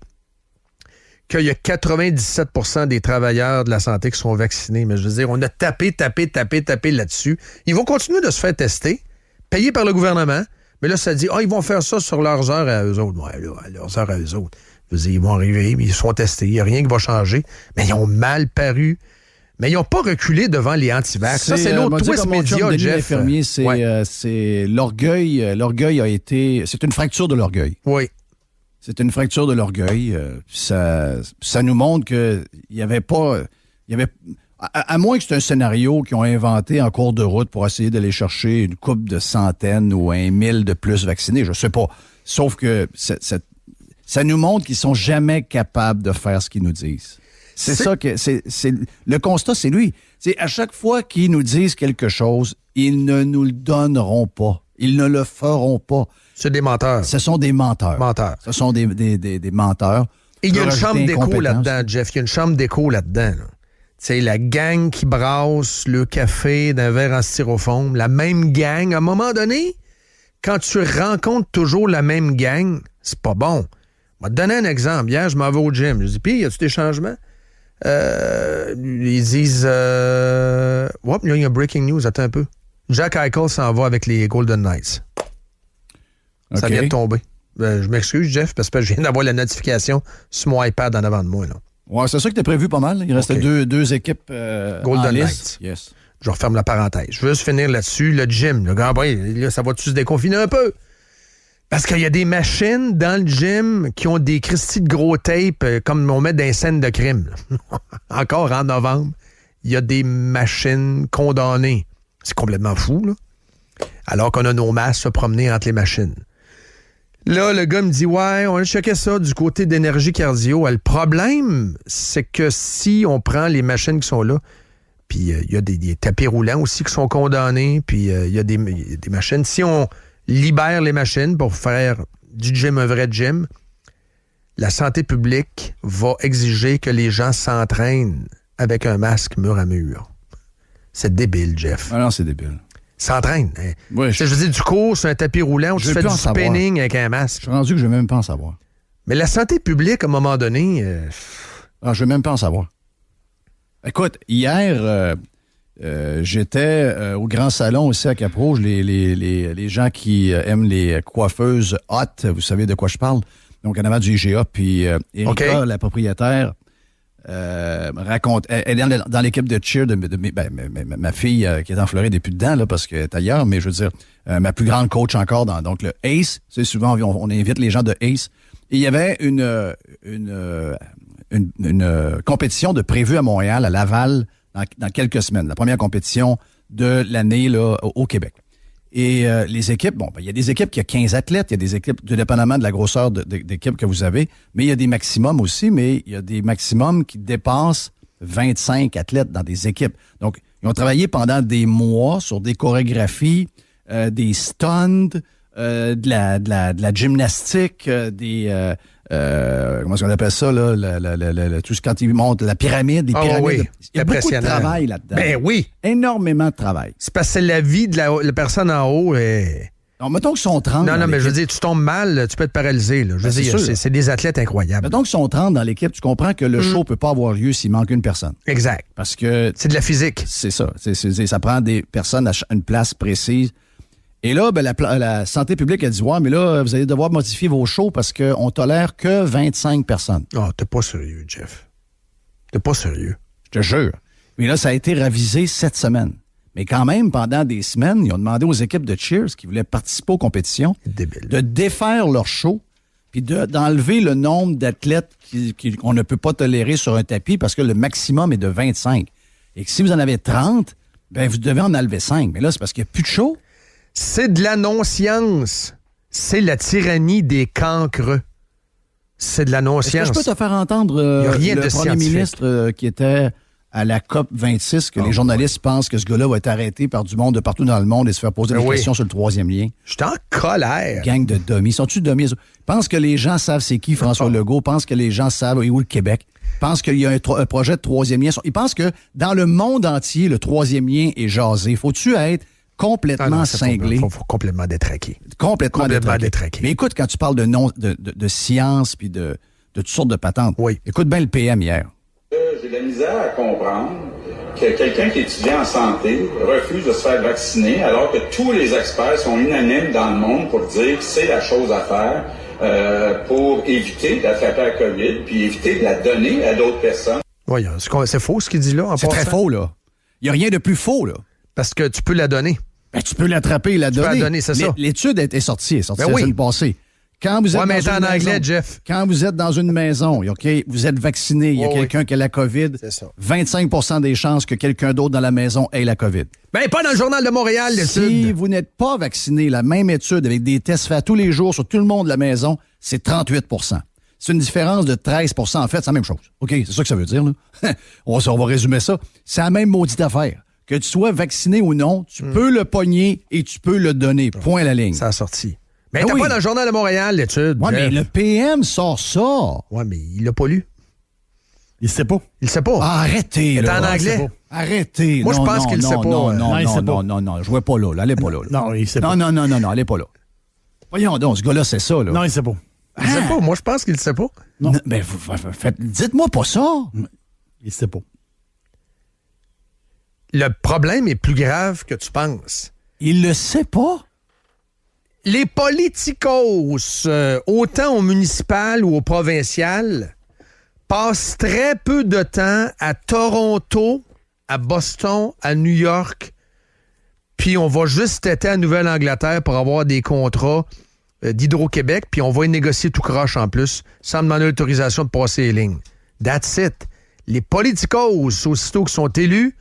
qu'il y a 97 % des travailleurs de la santé qui sont vaccinés. Mais je veux dire, on a tapé là-dessus. Ils vont continuer de se faire tester, payés par le gouvernement. Mais là, ça dit, ils vont faire ça sur leurs heures à eux autres. Ouais, là, leurs heures à eux autres. Je veux dire, ils vont arriver, ils sont testés. Il n'y a rien qui va changer. Mais ils ont mal paru. Mais ils n'ont pas reculé devant les anti-vax. Ça, c'est l'autre twist média, Jeff. L'infirmier, c'est l'orgueil. L'orgueil a été... C'est une fracture de l'orgueil. Oui. C'est une fracture de l'orgueil. Ça nous montre qu'il n'y avait pas... À moins que c'est un scénario qu'ils ont inventé en cours de route pour essayer d'aller chercher une couple de centaines ou 1000 de plus vaccinés, je sais pas. Sauf que ça nous montre qu'ils sont jamais capables de faire ce qu'ils nous disent. C'est ça que... le constat, c'est lui. C'est à chaque fois qu'ils nous disent quelque chose, ils ne nous le donneront pas. Ils ne le feront pas. C'est des menteurs. Ce sont des menteurs. Ce sont des menteurs. Et il y a une chambre d'écho là-dedans, Jeff. Il y a une chambre d'écho là-dedans. Là. C'est la gang qui brasse le café d'un verre en styrofoam. La même gang. À un moment donné, quand tu rencontres toujours la même gang, c'est pas bon. Je vais te donner un exemple. Hier, je m'en vais au gym. Je dis, puis, y a-tu des changements? Ils disent, là, il y a breaking news. Attends un peu. Jack Eichel s'en va avec les Golden Knights. Okay. Ça vient de tomber. Je m'excuse, Jeff, parce que je viens d'avoir la notification sur mon iPad en avant de moi. Là. Ouais, c'est ça que tu as prévu pas mal. Il restait deux équipes Golden Knights. Yes. Je referme la parenthèse. Je veux juste finir là-dessus. Le gym, là, ça va-tu se déconfiner un peu? Parce qu'il y a des machines dans le gym qui ont des cristis de gros tape comme on met dans les scènes de crime. Encore en novembre, il y a des machines condamnées. C'est complètement fou, là. Alors qu'on a nos masques se promener entre les machines. Là, le gars me dit, ouais, on a checké ça du côté d'énergie cardio. Le problème, c'est que si on prend les machines qui sont là, puis il y a des tapis roulants aussi qui sont condamnés, puis il y a des machines. Si on libère les machines pour faire du gym un vrai gym, la santé publique va exiger que les gens s'entraînent avec un masque mur à mur. C'est débile, Jeff. Ah non, c'est débile. S'entraîne. Hein? Oui, je veux dire, du cours sur un tapis roulant où tu fais du spinning avec un masque. Je suis rendu que je ne veux même pas en savoir. Mais la santé publique, à un moment donné... je ne veux même pas en savoir. Écoute, hier, j'étais au Grand Salon aussi à Cap-Rouge. Les gens qui aiment les coiffeuses hot, vous savez de quoi je parle. Donc, en avant du IGA, puis Erika, la propriétaire... raconte, elle est dans l'équipe de cheer de ma fille qui est en Floride depuis dedans là, parce qu'elle est ailleurs, mais je veux dire, ma plus grande coach encore donc le ACE, c'est souvent on invite les gens de ACE. Et il y avait une compétition de prévue à Montréal, à Laval, dans quelques semaines. La première compétition de l'année là, au Québec. Et les équipes, il y a des équipes qui ont 15 athlètes, il y a des équipes, tout dépendamment de la grosseur d'équipe que vous avez, mais il y a des maximums aussi, mais il y a des maximums qui dépassent 25 athlètes dans des équipes. Donc, ils ont travaillé pendant des mois sur des chorégraphies, des stunts, de la gymnastique, comment est-ce qu'on appelle ça, là, tout ce quand ils montent la pyramide, les pyramides. Oui. Il y a beaucoup de travail là-dedans. Ben oui. Énormément de travail. C'est parce que c'est la vie de la personne en haut. Donc, mettons qu'ils sont 30. Non, mais je veux dire, tu tombes mal, tu peux être paralysé. Là. Je veux dire, c'est des athlètes incroyables. Mettons qu'ils sont 30 dans l'équipe, tu comprends que le show ne peut pas avoir lieu s'il manque une personne. Exact. Parce que... C'est de la physique. C'est ça. Ça prend des personnes à une place précise. Et là, la santé publique a dit, ouais, mais là, vous allez devoir modifier vos shows parce qu'on tolère que 25 personnes. Oh, t'es pas sérieux, Jeff. T'es pas sérieux. Je te jure. Mais là, ça a été révisé cette semaine. Mais quand même, pendant des semaines, ils ont demandé aux équipes de Cheers qui voulaient participer aux compétitions de défaire leur show puis d'enlever le nombre d'athlètes qu'on ne peut pas tolérer sur un tapis parce que le maximum est de 25. Et que si vous en avez 30, ben vous devez en enlever 5. Mais là, c'est parce qu'il n'y a plus de show. C'est de la non-science. C'est la tyrannie des cancres. C'est de la non-science. Est-ce que je peux te faire entendre le premier ministre qui était à la COP 26, que les journalistes pensent que ce gars-là va être arrêté par du monde de partout dans le monde et se faire poser des questions sur le troisième lien? Je suis en colère. Gang de dummies. Sont-tu dummies? Ils pensent que les gens savent c'est qui François Legault, pensent que les gens savent où le Québec, pensent qu'il y a un projet de troisième lien. Ils pensent que dans le monde entier, le troisième lien est jasé. Faut-tu être complètement cinglé? Faut complètement détraqué. Complètement détraqué. Mais écoute, quand tu parles de science puis de toutes sortes de patentes, écoute bien le PM hier. J'ai de la misère à comprendre que quelqu'un qui étudie en santé refuse de se faire vacciner alors que tous les experts sont unanimes dans le monde pour dire que c'est la chose à faire pour éviter d'attraper la COVID puis éviter de la donner à d'autres personnes. Oui, c'est faux ce qu'il dit là. C'est très faux, là. Il n'y a rien de plus faux, là. Parce que tu peux la donner. Ben, tu peux l'attraper et la donner. Tu peux la donner, c'est ça. L'étude est sortie la semaine passée. Quand vous êtes mais en anglais, Jeff. Quand vous êtes dans une maison, vous êtes vacciné, il y a quelqu'un qui a la COVID, c'est ça. 25% des chances que quelqu'un d'autre dans la maison ait la COVID. Ben, pas dans le Journal de Montréal, l'étude. Si vous n'êtes pas vacciné, la même étude avec des tests faits tous les jours sur tout le monde de la maison, c'est 38%. C'est une différence de 13%. En fait, c'est la même chose. OK, c'est ça que ça veut dire, là. on va résumer ça. C'est la même maudite affaire. Que tu sois vacciné ou non, tu peux le pogner et tu peux le donner. Point à la ligne. Ça a sorti. Mais t'as pas dans le Journal de Montréal, l'étude. Oui, mais le PM sort ça. Oui, mais il l'a pas lu. Il sait pas. Il sait pas. Arrêtez, là. C'est en anglais. Arrêtez. Moi, je pense qu'il sait pas. Non, je vois pas là. Allez pas là. Non, il sait pas. Non, allez pas là. Voyons donc, ce gars-là, c'est ça, là. Non, il sait pas. Il sait pas. Moi, je pense qu'il sait pas. Non. Ben, dites-moi pas ça. Il sait pas. Le problème est plus grave que tu penses. Il le sait pas? Les politicos, autant au municipal ou au provincial, passent très peu de temps à Toronto, à Boston, à New York, puis on va juste être à Nouvelle-Angleterre pour avoir des contrats d'Hydro-Québec, puis on va y négocier tout croche en plus, sans demander l'autorisation de passer les lignes. That's it. Les politicos, aussitôt qu'ils sont élus,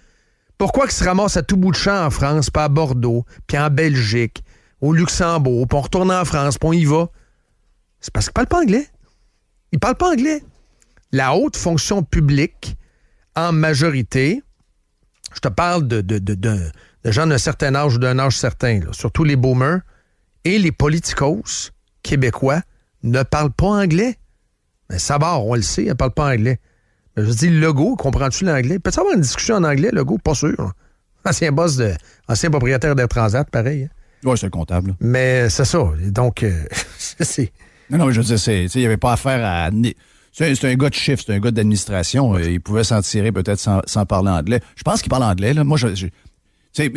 pourquoi ils se ramassent à tout bout de champ en France, pas à Bordeaux, puis en Belgique, au Luxembourg, puis on retourne en France, puis on y va? C'est parce qu'ils parlent pas anglais. Ils parlent pas anglais. La haute fonction publique, en majorité, je te parle de gens d'un certain âge ou d'un âge certain, là, surtout les boomers, et les politicos québécois ne parlent pas anglais. Mais Savard, on le sait, elle ne parle pas anglais. Mais je dis, Legault, comprends-tu l'anglais? Peut-tu avoir une discussion en anglais, Legault? Pas sûr. Ancien propriétaire d'Air Transat, pareil. Oui, c'est le comptable. Mais c'est ça. Donc, c'est... Non, mais je veux dire, il n'y avait pas affaire à... C'est un gars de chiffres, c'est un gars d'administration. Il pouvait s'en tirer peut-être sans parler anglais. Je pense qu'il parle anglais, là. Moi,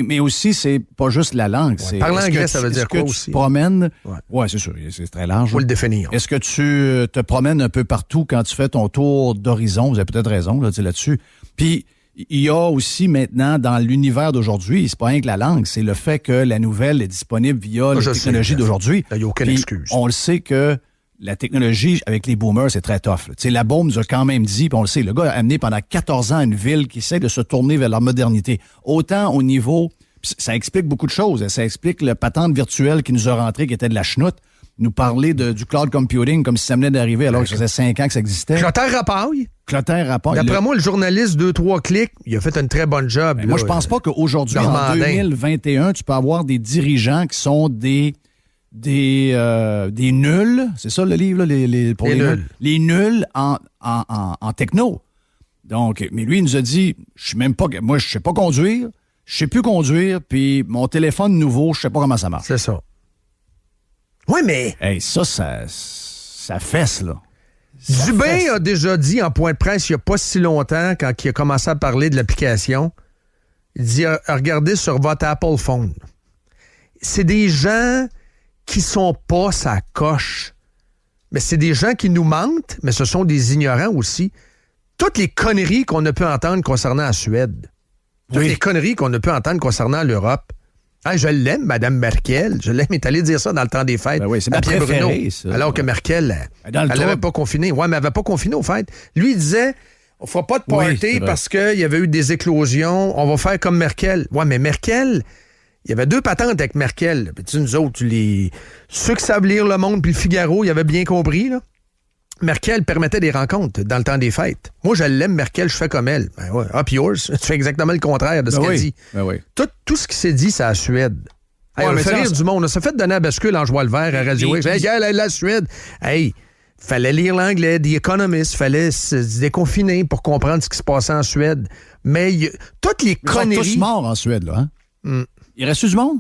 mais aussi, c'est pas juste la langue. Ouais, parler anglais, ça veut dire quoi aussi? Est-ce que tu te promènes... Oui, c'est sûr, c'est très large. Faut le définir. Est-ce que tu te promènes un peu partout quand tu fais ton tour d'horizon? Vous avez peut-être raison là-dessus. Puis, il y a aussi maintenant, dans l'univers d'aujourd'hui, c'est pas rien que la langue, c'est le fait que la nouvelle est disponible via la technologie d'aujourd'hui. Il n'y a aucune excuse. On le sait que la technologie, avec les boomers, c'est très tough. La bombe nous a quand même dit, puis on le sait, le gars a amené pendant 14 ans une ville qui essaie de se tourner vers la modernité. Autant au niveau... Ça explique beaucoup de choses. Ça explique le patente virtuel qui nous a rentré, qui était de la chenoute. nous parler du cloud computing comme si ça venait d'arriver alors que ça faisait 5 ans que ça existait. Clotaire Rapaille. Clotaire rapport. D'après moi, le journaliste 2-3 clics, il a fait une très bonne job. Moi, je pense pas qu'aujourd'hui, en Normandin. 2021, tu peux avoir des dirigeants qui sont des nuls. C'est ça le livre, là, pour les nuls. Les nuls en techno. Donc, mais lui, il nous a dit, moi, je sais pas conduire, je sais plus conduire, puis mon téléphone nouveau, je sais pas comment ça marche. C'est ça. Oui, mais... Hey, ça fesse, là. Dubé a déjà dit en point de presse il n'y a pas si longtemps, quand il a commencé à parler de l'application, il dit regardez sur votre Apple Phone. C'est des gens qui sont pas sa coche. Mais c'est des gens qui nous mentent, mais ce sont des ignorants aussi. Toutes les conneries qu'on a pu entendre concernant la Suède. Toutes les conneries qu'on a pu entendre concernant l'Europe. Ah, je l'aime, Mme Merkel. Je l'aime. Elle est allée dire ça dans le temps des fêtes. Ben oui, c'est ma à Pierre préférée, Bruno. ça. Alors que Merkel, elle n'avait pas confiné. Oui, mais elle n'avait pas confiné, au fait. Lui, il disait, on ne fera pas de party c'est vrai. parce qu'il y avait eu des éclosions. On va faire comme Merkel. Oui, mais Merkel, il y avait 2 patentes avec Merkel. Puis nous autres, ceux qui savent lire Le Monde puis le Figaro, ils avaient bien compris, là. Merkel permettait des rencontres dans le temps des fêtes. Moi, je l'aime, Merkel, je fais comme elle. Ben ouais, up yours. Tu fais exactement le contraire de ce qu'elle dit. Ben oui. Tout ce qui s'est dit, c'est la Suède. Hey, Ouais, on mais fait ça, rire du monde. On s'est fait donner à bascule en jouant le vert à Radio X. Hey, gars, la Suède. Hey, fallait lire l'anglais, The Economist, fallait se déconfiner pour comprendre ce qui se passait en Suède. Mais toutes les Ils sont conneries... tous morts en Suède, là. Hein? Il reste du monde?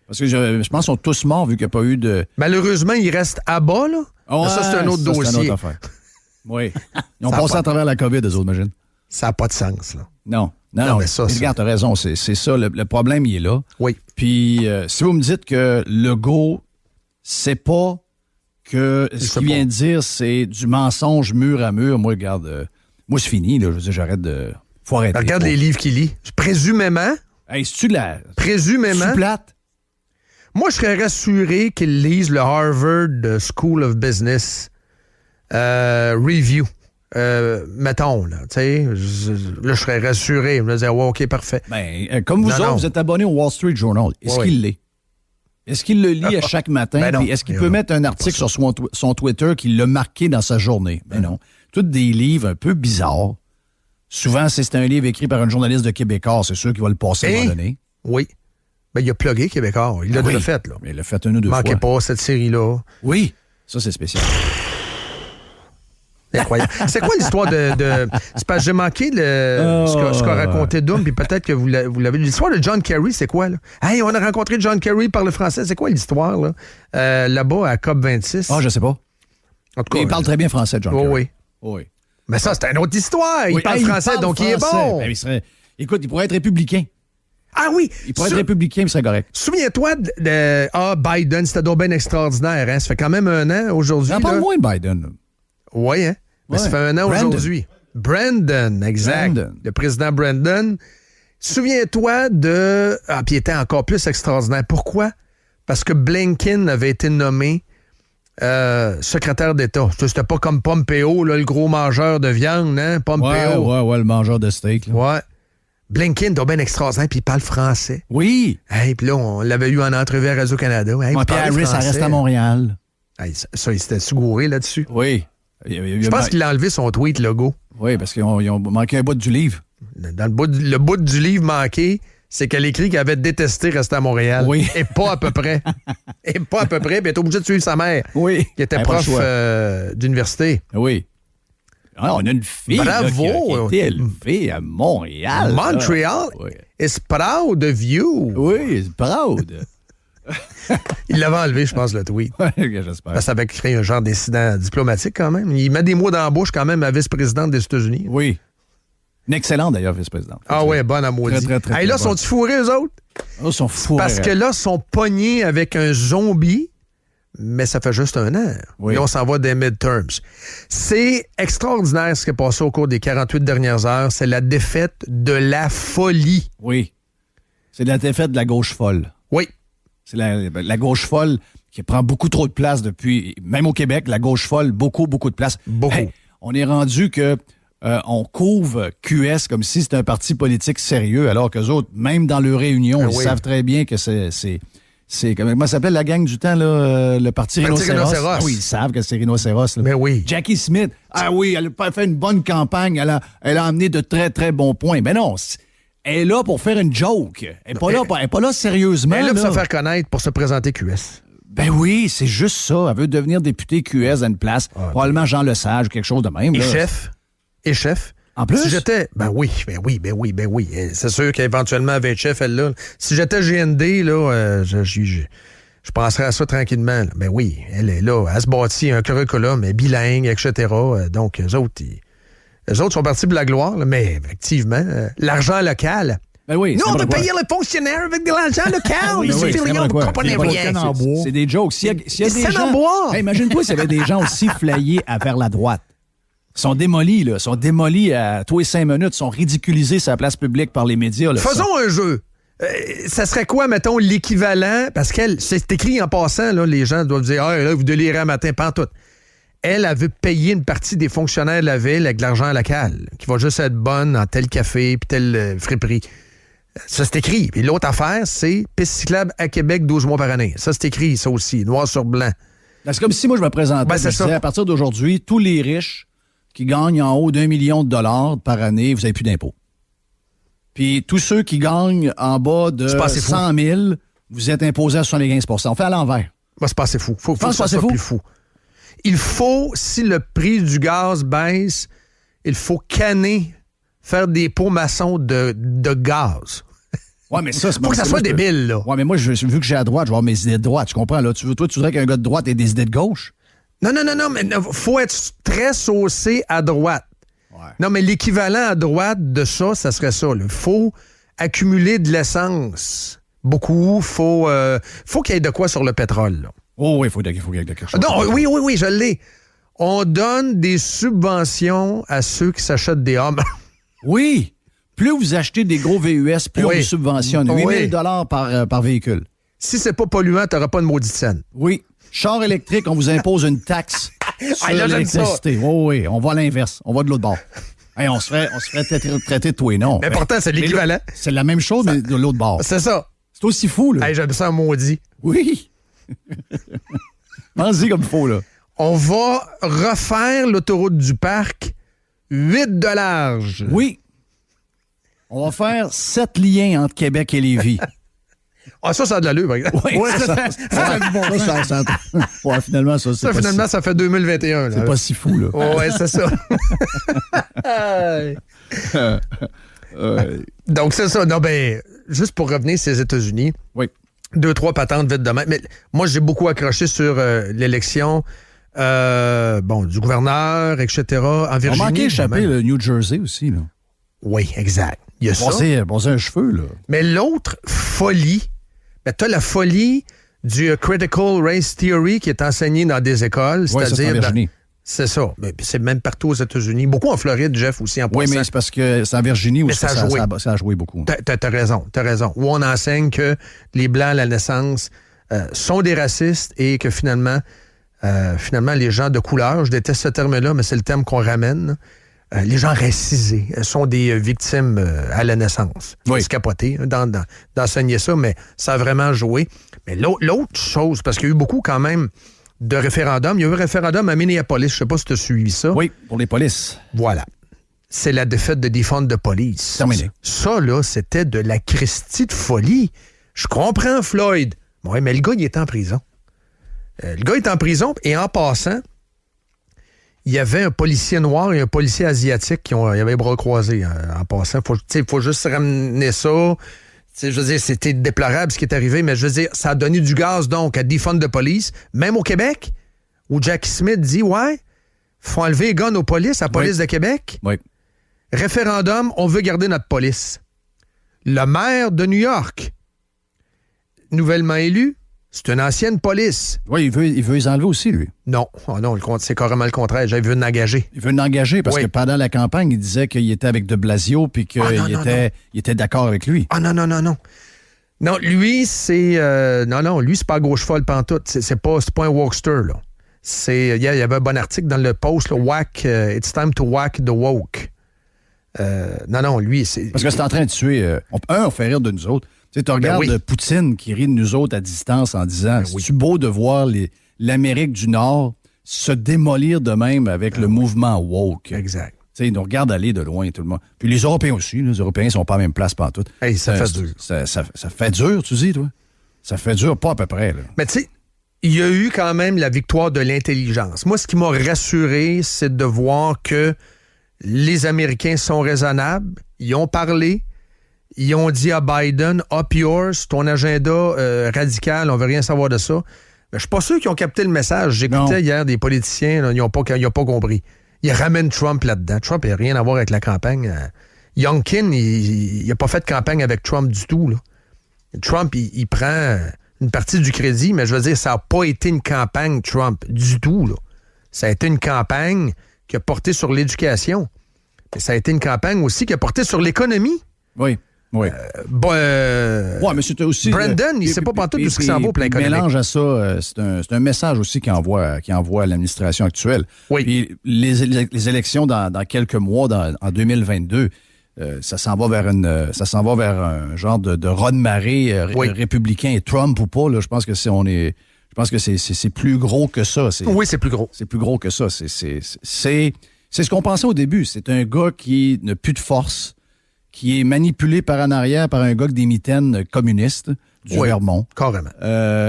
Parce que je pense qu'ils sont tous morts vu qu'il n'y a pas eu de... Malheureusement, il reste à bas, là. Ouais, Mais ça, c'est un autre ça, dossier. C'est une autre affaire. Oui. Ils ont Ça a passé pas- à travers la COVID, eux autres, imagine. Ça n'a pas de sens, là. Non, mais ça, mais regarde, t'as raison, c'est ça. Le problème, il est là. Oui. Puis, si vous me dites que Legault, c'est pas que ce qu'il vient de dire, c'est du mensonge mur à mur, moi, regarde, moi, c'est fini, là. Je veux dire, j'arrête de... Faut arrêter. Regarde les livres qu'il lit. Présumément, Hey, c'est-tu de la... présumément... C'est plate? Moi, je serais rassuré qu'il lise le Harvard School of Business Review. Mettons, là, tu sais, là, je serais rassuré. Je me disais, ouais, OK, parfait. Ben, comme vous Non, autres, non. vous êtes abonné au Wall Street Journal. Est-ce Oui. qu'il l'est? Est-ce qu'il le lit à chaque matin? Ben non. Puis est-ce qu'il Ben peut non. mettre un article sur son Twitter qui l'a marqué dans sa journée? Ben non. Tous des livres un peu bizarres. Souvent, si c'est un livre écrit par un journaliste de Québécois, c'est sûr qu'il va le passer à un moment donné. Oui. Ben, il a plugué Québécois. Il l'a Oui. déjà fait, là. Mais il l'a fait une ou deux Manquez fois. pas cette série-là. Oui. Ça, c'est spécial. Incroyable. C'est quoi l'histoire de... C'est parce que j'ai manqué ce qu'a raconté Doom, puis peut-être que vous l'avez... L'histoire de John Kerry, c'est quoi, là? Hey, on a rencontré John Kerry par le français. C'est quoi l'histoire, là? Là-bas, à COP26. Ah, je sais pas. En tout cas, Il parle très bien français, John oui, Kerry. oui. Oui. Mais ça, c'est une autre histoire. Il Oui, parle hey, français, donc il est français. bon. Ben, écoute, il pourrait être républicain. Ah oui! Il pourrait être républicain, mais il serait correct. Souviens-toi de Biden, c'était donc bien extraordinaire, hein? Ça fait quand même 1 an aujourd'hui. J'en parle moins de Biden. Oui, hein? Mais ça Ouais. fait 1 an Brandon. aujourd'hui. Brandon, exact. Brandon. Le président Brandon. Souviens-toi de... Ah, puis il était encore plus extraordinaire. Pourquoi? Parce que Blinken avait été nommé secrétaire d'État. C'était pas comme Pompeo, là, le gros mangeur de viande, hein? Pompeo. Ouais, le mangeur de steak. Là. Ouais. Blinken doit bien extraordinaire, puis il parle français. Oui. Hey, puis là, on l'avait eu en entrevue à Radio-Canada. Hey, Moi, vous puis parlez Harris, ça français. reste à Montréal. Hey, ça, il s'était gouré là-dessus. Oui. Je pense qu'il a enlevé son tweet logo. Oui, parce qu'ils ont manqué un bout du livre. Dans le bout du livre manqué, c'est qu'elle écrit qu'elle avait détesté rester à Montréal. Oui. Et pas à peu près. Et pas à peu près. Puis elle est obligée de suivre sa mère, Oui. qui était Ben, pas le prof choix. d'université. Oui. Ah, on a une fille là, Bravo. qui a été élevée à Montréal. là. Montreal Oui. is proud of you. Oui, c'est proud. Il l'avait enlevé, je pense, le tweet. J'espère. Parce que ça avait créé un genre d'incident diplomatique quand même. Il met des mots dans la bouche quand même à vice-présidente des États-Unis. Oui. Une excellente, d'ailleurs, vice-présidente. Ah ouais, bonne à maudit. Très, très, très, Hey, là, très bonne. sont-ils fourrés, eux autres? Oh, ils sont fous. Parce que là, ils sont pognés avec un zombie, mais ça fait juste 1 an. Oui. Et on s'en va des midterms. C'est extraordinaire ce qui est passé au cours des 48 dernières heures. C'est la défaite de la folie. Oui. C'est la défaite de la gauche folle. Oui. C'est la gauche folle qui prend beaucoup trop de place depuis, même au Québec, la gauche folle, beaucoup de place. Beaucoup. Hey, on est rendu que on couvre QS comme si c'était un parti politique sérieux, alors qu'eux autres, même dans leurs réunions, Ah ils oui. savent très bien que c'est C'est comment ça s'appelle la gang du temps, là, le parti Rhinocéros? Ah oui, ils savent que c'est Rhinocéros. Là. Mais oui. Jackie Smith, ah oui, elle a fait une bonne campagne, elle a amené de très, très bons points. Mais non, elle est là pour faire une joke. Elle n'est pas là sérieusement. Elle est là pour se faire connaître, pour se présenter QS. Ben oui, c'est juste ça. Elle veut devenir députée QS à une place. Probablement Jean Lesage, quelque chose de même. Et chef. En plus? Si j'étais... Ben oui. C'est sûr qu'éventuellement, avec chef, elle là. Si j'étais GND, là, je penserais à ça tranquillement. Là. Ben oui, elle est là. Elle se bâtit un curriculum, elle est bilingue, etc. Donc, eux autres sont partis pour la gloire, là, mais effectivement, l'argent local... Ben oui, nous, on veut payer les fonctionnaires avec de l'argent local. Oui, vous comprenez rien. C'est des jokes. S'il y a des gens... Hey, imagine-toi s'il y avait des gens aussi flyés vers la droite. Ils sont démolis, là. Ils sont démolis à tous les 5 minutes. Ils sont ridiculisés sur la place publique par les médias. Là, faisons un jeu. Ça serait quoi, mettons, l'équivalent? Parce qu'elle, c'est écrit en passant, là, les gens doivent dire, là, vous délirez un matin, pantoute. Elle veut payer une partie des fonctionnaires de la ville avec de l'argent local, qui va juste être bonne dans tel café puis telle friperie. Ça, c'est écrit. Puis l'autre affaire, c'est piste cyclable à Québec 12 mois par année. Ça, c'est écrit, ça aussi, noir sur blanc. C'est comme si moi, je me présentais. Je disais, à partir d'aujourd'hui, tous les riches qui gagnent en haut d'1 million de dollars par année, vous n'avez plus d'impôts. Puis tous ceux qui gagnent en bas de 100 000, vous êtes imposés à 75 %. On fait à l'envers. C'est pas assez fou. Faut que ça soit plus fou. Il faut, si le prix du gaz baisse, il faut canner, faire des pots maçons de gaz. Ouais, mais ça, c'est faut que ça soit débile, là. Ouais, mais moi, vu que j'ai à droite, je vais avoir mes idées de droite. Tu comprends, là? Tu voudrais qu'un gars de droite ait des idées de gauche? Non, mais faut être très saucé à droite. Ouais. Non, mais l'équivalent à droite de ça serait ça. Il faut accumuler de l'essence. Beaucoup. Faut qu'il y ait de quoi sur le pétrole, là. Oh oui, il faut qu'il y ait quelque chose. Non, oui, je l'ai. On donne des subventions à ceux qui s'achètent des hommes. Oui. Plus vous achetez des gros VUS, plus on vous subventionne. 8 000 par véhicule. Si c'est pas polluant, t'auras pas de maudite scène. Oui. Char électrique, on vous impose une taxe sur l'électricité. Oui, on va à l'inverse. On va de l'autre bord. Hey, on se ferait traiter de tout et non. Mais pourtant, c'est l'équivalent. C'est la même chose, mais de l'autre bord. C'est ça. C'est aussi fou, là. Hey, j'aime ça en maudit. Oui. Pense-y comme il faut, là. On va refaire l'autoroute du parc 8 de large. Oui. On va faire 7 liens entre Québec et Lévis. Ça a de l'allure, par exemple. Oui, ça a du bon sens. Ouais, finalement, ça fait 2021. Là. C'est pas si fou, là. Ouais, c'est ça. Donc, c'est ça. Non, juste pour revenir sur les États-Unis. Oui. 2-3 patentes vite demain. Mais moi, j'ai beaucoup accroché sur l'élection du gouverneur, etc. En Virginie. On manquait échapper le New Jersey aussi, là. Oui, exact. Il y a ça. Passer un cheveu, là. Mais l'autre folie, t'as la folie du Critical Race Theory qui est enseignée dans des écoles. Oui, c'est en Virginie. C'est ça. Mais c'est même partout aux États-Unis. Beaucoup en Floride, Jeff, aussi en passant. Oui, mais c'est parce que c'est en Virginie où ça a joué beaucoup. T'as raison. Où on enseigne que les Blancs à la naissance sont des racistes et que finalement, les gens de couleur, je déteste ce terme-là, mais c'est le terme qu'on ramène, les gens racisés sont des victimes à la naissance. Oui. C'est capoté d'enseigner ça, mais ça a vraiment joué. Mais l'autre chose, parce qu'il y a eu beaucoup quand même de référendums. Il y a eu un référendum à Minneapolis. Je ne sais pas si tu as suivi ça. Oui, pour les polices. Voilà. C'est la défaite de Defund the Police. Terminé. Ça, là, c'était de la Christie de folie. Je comprends Floyd. Oui, mais le gars, il est en prison. Le gars est en prison et en passant, il y avait un policier noir et un policier asiatique qui avaient les bras croisés en passant. Il faut juste ramener ça. Je veux dire, c'était déplorable ce qui est arrivé, mais je veux dire, ça a donné du gaz donc à Defund the Police, même au Québec, où Jackie Smith dit, faut enlever les guns aux polices, à la police de Québec. Oui. Référendum, on veut garder notre police. Le maire de New York, nouvellement élu, c'est une ancienne police. Oui, il veut les enlever aussi, lui. Non, c'est carrément le contraire. Il veut l'engager. Il veut l'engager parce que pendant la campagne, il disait qu'il était avec de Blasio puis qu'il était d'accord avec lui. Ah non. Non, lui, c'est... lui, c'est pas gauche folle pantoute. C'est pas un wokester, là. Il y avait un bon article dans le Post, là, It's time to whack the woke. Lui, c'est... Parce que c'est en train de tuer... on fait rire de nous autres. sais, tu regardes oui. Poutine qui rit de nous autres à distance en disant c'est-tu beau de voir l'Amérique du Nord se démolir de même avec le mouvement woke? Exact. Tu sais, ils nous regardent aller de loin, tout le monde. Puis les Européens aussi, les Européens sont pas à la même place pantoute. Hey, ça fait dur. Ça fait dur, tu dis, toi? Ça fait dur, pas à peu près, là. Mais tu sais, il y a eu quand même la victoire de l'intelligence. Moi, ce qui m'a rassuré, c'est de voir que les Américains sont raisonnables. Ils ont parlé. Ils ont dit à Biden, up yours, ton agenda radical, on veut rien savoir de ça. Mais je suis pas sûr qu'ils ont capté le message. J'écoutais hier des politiciens, là, ils n'ont pas compris. Ils ramènent Trump là-dedans. Trump n'a rien à voir avec la campagne. Youngkin, il n'a pas fait de campagne avec Trump du tout, là. Trump, il prend une partie du crédit, mais je veux dire, ça n'a pas été une campagne Trump du tout, là. Ça a été une campagne qui a porté sur l'éducation. Mais ça a été une campagne aussi qui a porté sur l'économie. Oui. Oui. Ouais, mais c'était aussi. Brandon, il ne sait pas pantoute d'où ce qui s'en va au plein économique. Mélange à ça, c'est un message aussi qu'il envoie à l'administration actuelle. Oui. Puis les élections dans quelques mois, en 2022, ça s'en va vers un genre de raz-de-marée républicain et Trump ou pas. Là, je pense que c'est plus gros que ça. Oui, c'est plus gros. C'est plus gros que ça. C'est ce qu'on pensait au début. C'est un gars qui n'a plus de force, qui est manipulé par en arrière par un gars avec des mitaines communistes du Vermont. Carrément.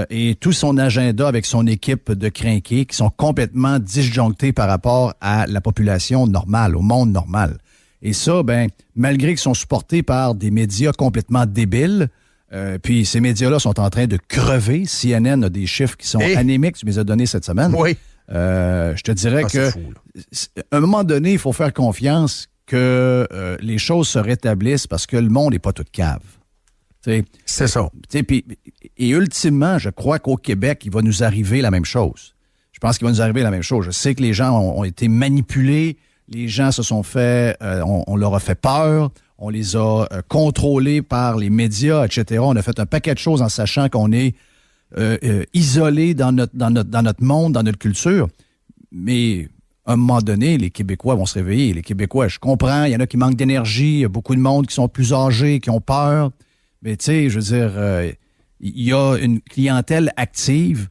Et tout son agenda avec son équipe de crinqués qui sont complètement disjonctés par rapport à la population normale, au monde normal. Et ça, malgré qu'ils sont supportés par des médias complètement débiles, puis ces médias-là sont en train de crever. CNN a des chiffres qui sont anémiques, tu me les as donnés cette semaine. Oui. Je te dirais que à un moment donné, il faut faire confiance que les choses se rétablissent parce que le monde n'est pas tout cave. T'sais, c'est ça. Et ultimement, je crois qu'au Québec, il va nous arriver la même chose. Je pense qu'il va nous arriver la même chose. Je sais que les gens ont été manipulés, les gens se sont fait, on leur a fait peur, on les a contrôlés par les médias, etc. On a fait un paquet de choses en sachant qu'on est isolés dans notre monde, dans notre culture. Mais à un moment donné, les Québécois vont se réveiller. Les Québécois, je comprends, il y en a qui manquent d'énergie, il y a beaucoup de monde qui sont plus âgés, qui ont peur. Mais tu sais, je veux dire, il y a une clientèle active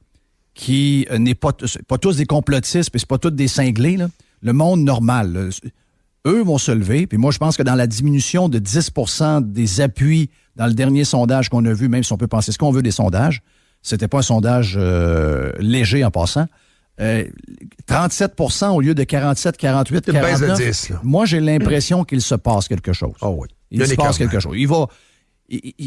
qui n'est pas tous des complotistes, puis c'est pas tous des cinglés, là. Le monde normal, là, eux vont se lever. Puis moi, je pense que dans la diminution de 10% des appuis dans le dernier sondage qu'on a vu, même si on peut penser ce qu'on veut des sondages, c'était pas un sondage léger en passant, 37% au lieu de 47, 48, 49. Une baisse de 10, là. Moi, j'ai l'impression qu'il se passe quelque chose. Oh oui. Il se passe quelque chose.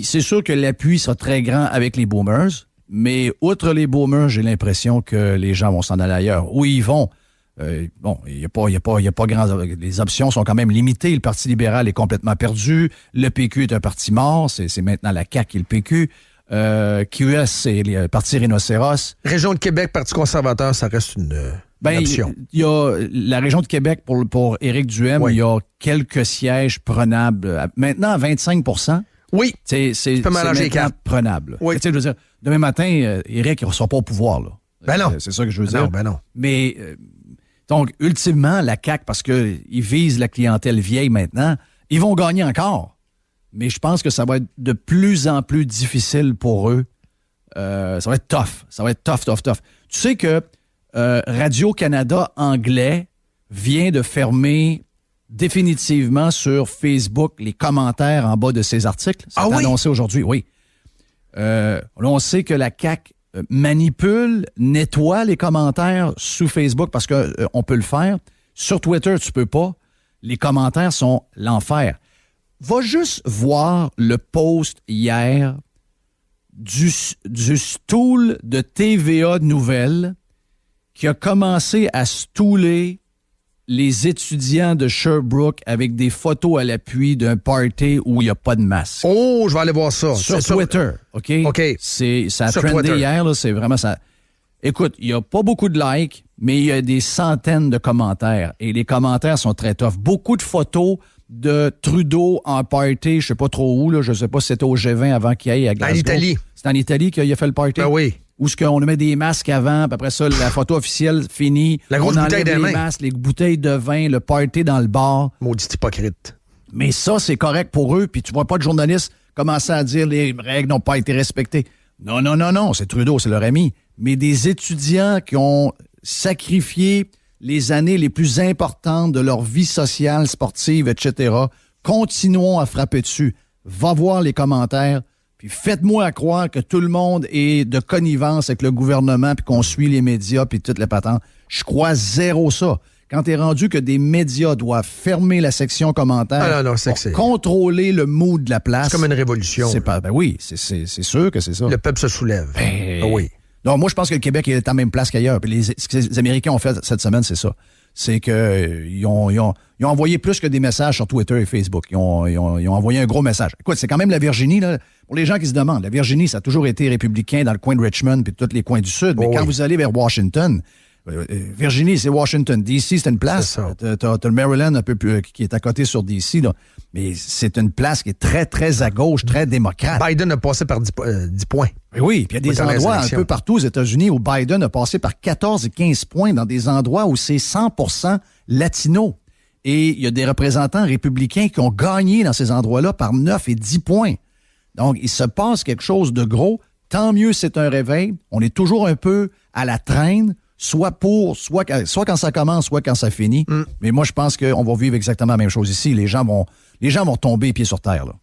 C'est sûr que l'appui sera très grand avec les boomers, mais outre les boomers, j'ai l'impression que les gens vont s'en aller ailleurs. Où ils vont? Il n'y a pas grand... Les options sont quand même limitées. Le Parti libéral est complètement perdu. Le PQ est un parti mort. C'est maintenant la CAQ et le PQ. QS, c'est le Parti Rhinocéros. Région de Québec, Parti conservateur, ça reste une option. Il y a la région de Québec pour Éric Duhem, il y a quelques sièges prenables. Maintenant, à 25%. Oui, c'est maintenant prenable. Oui. Je veux dire, demain matin, Éric ne sera pas au pouvoir. Là. Ben non. C'est ça que je veux dire. Non. Mais, donc, ultimement, la CAQ, parce qu'ils visent la clientèle vieille maintenant, ils vont gagner encore. Mais je pense que ça va être de plus en plus difficile pour eux. Ça va être tough. Ça va être tough. Tu sais que Radio-Canada anglais vient de fermer définitivement sur Facebook les commentaires en bas de ses articles. C'est annoncé aujourd'hui, oui. On sait que la CAQ manipule, nettoie les commentaires sous Facebook parce qu'on peut le faire. Sur Twitter, tu peux pas. Les commentaires sont l'enfer. Va juste voir le post hier du stool de TVA Nouvelles qui a commencé à stouler les étudiants de Sherbrooke avec des photos à l'appui d'un party où il n'y a pas de masque. Oh, je vais aller voir ça. Sur Twitter, OK? Ça a trendé hier, là, c'est vraiment ça. Écoute, il n'y a pas beaucoup de likes, mais il y a des centaines de commentaires. Et les commentaires sont très tough. Beaucoup de photos de Trudeau en party, je sais pas trop où, là, je sais pas si c'était au G20 avant qu'il aille à Glasgow. En Italie. C'est en Italie qu'il a fait le party? Ben oui. Où est-ce qu'on met des masques avant, puis après ça, la photo officielle finie. La grosse bouteille de vin. Masques, les bouteilles de vin, le party dans le bar. Maudit hypocrite. Mais ça, c'est correct pour eux, puis tu vois pas de journalistes commencer à dire les règles n'ont pas été respectées. Non, c'est Trudeau, c'est leur ami. Mais des étudiants qui ont sacrifié les années les plus importantes de leur vie sociale, sportive, etc., continuons à frapper dessus. Va voir les commentaires, puis faites-moi croire que tout le monde est de connivence avec le gouvernement, puis qu'on suit les médias, puis toutes les patentes. Je crois zéro ça. Quand t'es rendu que des médias doivent fermer la section commentaires pour contrôler le mood de la place... C'est comme une révolution. Oui, c'est sûr que c'est ça. Le peuple se soulève. Oui. Donc, moi, je pense que le Québec est à la même place qu'ailleurs. Puis ce que les Américains ont fait cette semaine, c'est ça. C'est qu'ils ont envoyé plus que des messages sur Twitter et Facebook. Ils ont envoyé un gros message. Écoute, c'est quand même la Virginie, là. Pour les gens qui se demandent, la Virginie, ça a toujours été républicain dans le coin de Richmond puis tous les coins du Sud. Mais quand vous allez vers Washington... Virginie, c'est Washington. D.C., c'est une place. T'as le Maryland un peu plus, qui est à côté sur D.C., là. Mais c'est une place qui est très, très à gauche, très démocrate. Biden a passé par 10 points. Oui, puis il y a des endroits un peu partout aux États-Unis où Biden a passé par 14 et 15 points dans des endroits où c'est 100% latino. Et il y a des représentants républicains qui ont gagné dans ces endroits-là par 9 et 10 points. Donc, il se passe quelque chose de gros. Tant mieux, c'est un réveil. On est toujours un peu à la traîne. Soit quand ça commence, soit quand ça finit. Mais moi, je pense qu'on va vivre exactement la même chose ici. Les gens vont tomber pieds sur terre, là.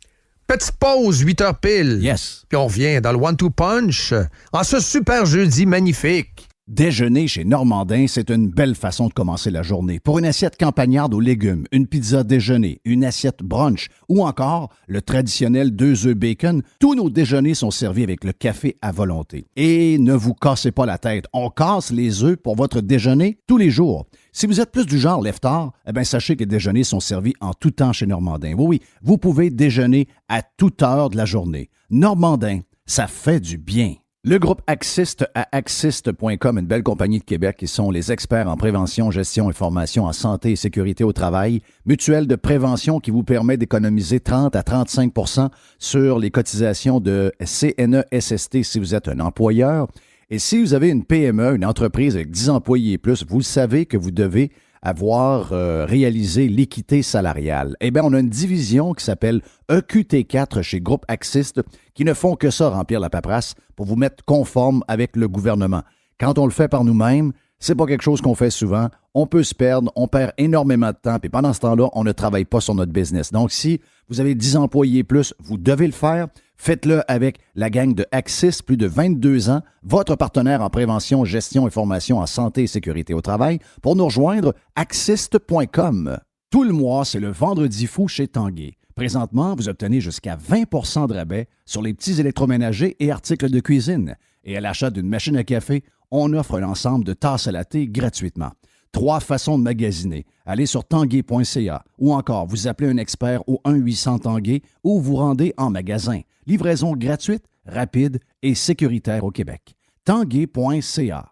Petite pause, 8h pile. Yes. Puis on revient dans le One-Two Punch en ce super jeudi magnifique. Déjeuner chez Normandin, c'est une belle façon de commencer la journée. Pour une assiette campagnarde aux légumes, une pizza déjeuner, une assiette brunch ou encore le traditionnel 2 œufs bacon, tous nos déjeuners sont servis avec le café à volonté. Et ne vous cassez pas la tête, on casse les œufs pour votre déjeuner tous les jours. Si vous êtes plus du genre lève-tard, sachez que les déjeuners sont servis en tout temps chez Normandin. Oui, vous pouvez déjeuner à toute heure de la journée. Normandin, ça fait du bien. Le groupe Axiste à axiste.com, une belle compagnie de Québec qui sont les experts en prévention, gestion et formation en santé et sécurité au travail. Mutuelle de prévention qui vous permet d'économiser 30 à 35 % sur les cotisations de CNESST si vous êtes un employeur. Et si vous avez une PME, une entreprise avec 10 employés et plus, vous savez que vous devez avoir réalisé l'équité salariale. Eh bien, on a une division qui s'appelle EQT4 chez Groupe Axiste qui ne font que ça, remplir la paperasse pour vous mettre conforme avec le gouvernement. Quand on le fait par nous-mêmes, c'est pas quelque chose qu'on fait souvent. On peut se perdre, on perd énormément de temps, puis pendant ce temps-là, on ne travaille pas sur notre business. Donc, si vous avez 10 employés et plus, vous devez le faire. Faites-le avec la gang de Axis, plus de 22 ans, votre partenaire en prévention, gestion et formation en santé et sécurité au travail. Pour nous rejoindre, axiste.com. Tout le mois, c'est le vendredi fou chez Tanguay. Présentement, vous obtenez jusqu'à 20 % de rabais sur les petits électroménagers et articles de cuisine. Et à l'achat d'une machine à café, on offre un ensemble de tasses à latte gratuitement. 3 façons de magasiner. Allez sur tanguay.ca ou encore vous appelez un expert au 1-800-TANGUAY ou vous rendez en magasin. Livraison gratuite, rapide et sécuritaire au Québec. Tanguay.ca.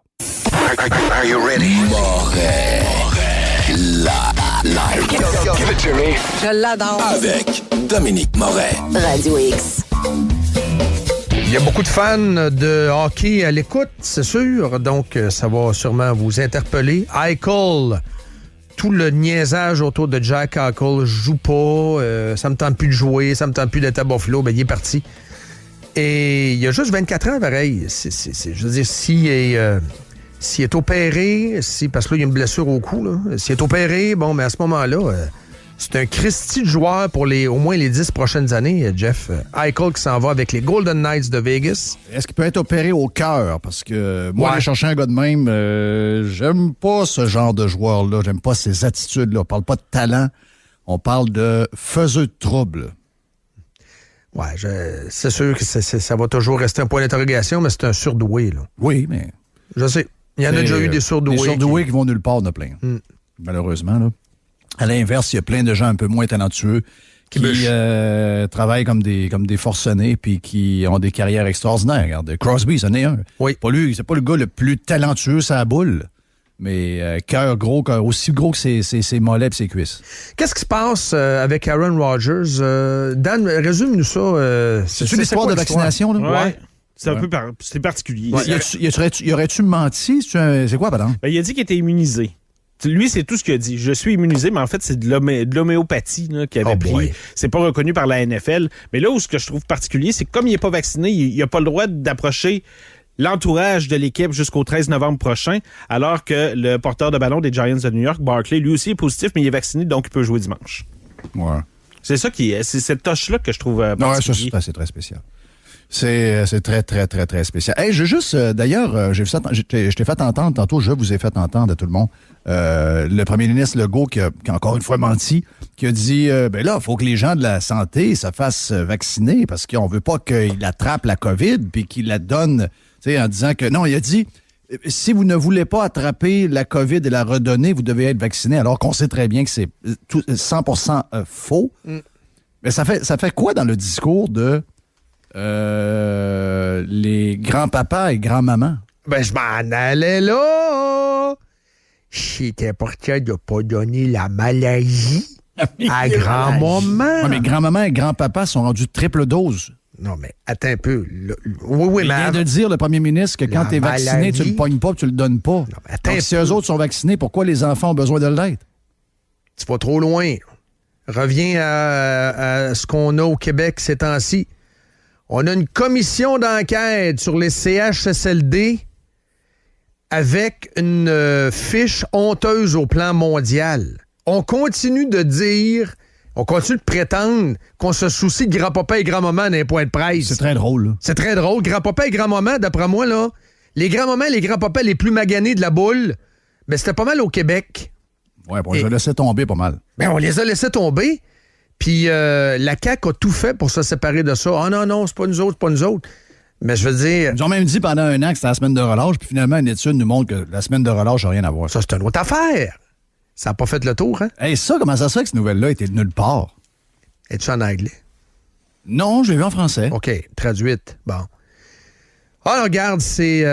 Are you ready? Live. Give it to me. Je l'adore. Avec Dominique Moret. Radio X. Il y a beaucoup de fans de hockey à l'écoute, c'est sûr. Donc, ça va sûrement vous interpeller. Eichel, tout le niaisage autour de Jack Eichel, je joue pas, ça me tente plus de jouer, ça me tente plus d'être à Buffalo, il est parti. Et il a juste 24 ans, pareil. Je veux dire, s'il est opéré, parce que là, il y a une blessure au cou, là. S'il est opéré, mais à ce moment-là, c'est un Christy de joueur pour au moins les 10 prochaines années, Jeff. Eichel qui s'en va avec les Golden Knights de Vegas. Est-ce qu'il peut être opéré au cœur? Parce que moi, aller chercher un gars de même, j'aime pas ce genre de joueur-là. J'aime pas ces attitudes-là. On parle pas de talent. On parle de faiseux de trouble. Ouais, c'est sûr que ça va toujours rester un point d'interrogation, mais c'est un surdoué, là. Oui, mais... Je sais. Il y en a déjà eu des surdoués. Des surdoués qui vont nulle part, de plein. Malheureusement, là. À l'inverse, il y a plein de gens un peu moins talentueux qui travaillent comme des forcenés puis qui ont des carrières extraordinaires. Regarde, Crosby, c'en est un. Oui. C'est pas le gars le plus talentueux, ça boule. Mais cœur aussi gros que ses mollets et ses cuisses. Qu'est-ce qui se passe avec Aaron Rodgers? Dan, résume-nous ça. C'est-tu l'histoire de vaccination, là? Ouais. C'est un peu c'est particulier. Y aurait-tu menti? C'est quoi, pardon? Il a dit qu'il était immunisé. Lui, c'est tout ce qu'il a dit. Je suis immunisé, mais en fait, c'est de l'homéopathie là, qu'il avait pris. Boy. C'est pas reconnu par la NFL. Mais là où ce que je trouve particulier, c'est que comme il n'est pas vacciné, il n'a pas le droit d'approcher l'entourage de l'équipe jusqu'au 13 novembre prochain, alors que le porteur de ballon des Giants de New York, Barkley, lui aussi est positif, mais il est vacciné, donc il peut jouer dimanche. Ouais. C'est ça c'est cette tâche-là que je trouve Non, particulier. ça, c'est très spécial. C'est très, très, très, très spécial. Hey, je juste, d'ailleurs, je t'ai fait entendre tantôt, je vous ai fait entendre à tout le monde, le premier ministre Legault qui a encore une fois menti, qui a dit, ben là, il faut que les gens de la santé se fassent vacciner parce qu'on veut pas qu'ils attrapent la COVID puis qu'ils la donnent, tu sais, en disant que, non, il a dit, si vous ne voulez pas attraper la COVID et la redonner, vous devez être vacciné, alors qu'on sait très bien que c'est 100% faux. Mais ça fait quoi dans le discours de les grands-papas et grands-mamans? Ben, je m'en allais là. C'est important de pas donner la maladie à grand-maman. Ouais, mais grand-maman et grand-papa sont rendus triple dose. Non, mais attends un peu. Oui, Il mais... vient de dire, le premier ministre, que quand La tu es vacciné, maladie. tu le pognes pas, tu le donnes pas. mais attends Donc, un si peu. eux autres sont vaccinés, pourquoi les enfants ont besoin de l'être? Tu vas trop loin. Reviens à ce qu'on a au Québec ces temps-ci. On a une commission d'enquête sur les CHSLD avec une fiche honteuse au plan mondial. On continue de dire, on continue de prétendre qu'on se soucie de grand-papa et grand-maman dans les points de presse. C'est très drôle, là. C'est très drôle. Grand-papa et grand-maman, d'après moi, là, les grands-mamans et les grands-papas les plus maganés de la boule, ben c'était pas mal au Québec. Ouais, bon, je laissais tomber pas mal. Ben, on les a laissés tomber. Puis la CAQ a tout fait pour se séparer de ça. Ah non, c'est pas nous autres, c'est pas nous autres. Mais je veux dire, Ils ont même dit pendant un an que c'était la semaine de relâche, puis finalement, une étude nous montre que la semaine de relâche n'a rien à voir. ça, c'est une autre affaire. Ça n'a pas fait le tour, hein? Hey, ça, comment ça se fait que cette nouvelle-là était de nulle part? Es-tu en anglais? Non, je l'ai vu en français. OK, traduite. Bon. Alors, regarde, c'est...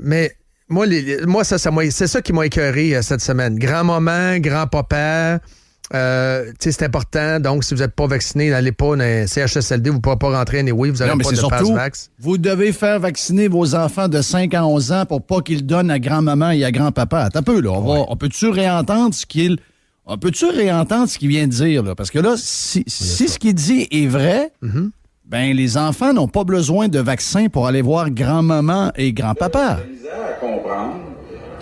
mais moi, c'est ça qui m'a écœuré cette semaine. Grand-maman, grand-papa... c'est important. Donc, si vous n'êtes pas vacciné, n'allez pas dans les CHSLD, vous ne pourrez pas rentrer anyway, vous n'avez Non, mais pas c'est de surtout, passe-vax. vous devez faire vacciner vos enfants de 5 à 11 ans pour pas qu'ils donnent à grand-maman et à grand-papa. Attends un peu, là. On peut-tu réentendre ce qu'il vient de dire, là? Parce que là, si ce qu'il dit est vrai, ben les enfants n'ont pas besoin de vaccin pour aller voir grand-maman et grand-papa. J'ai misère à comprendre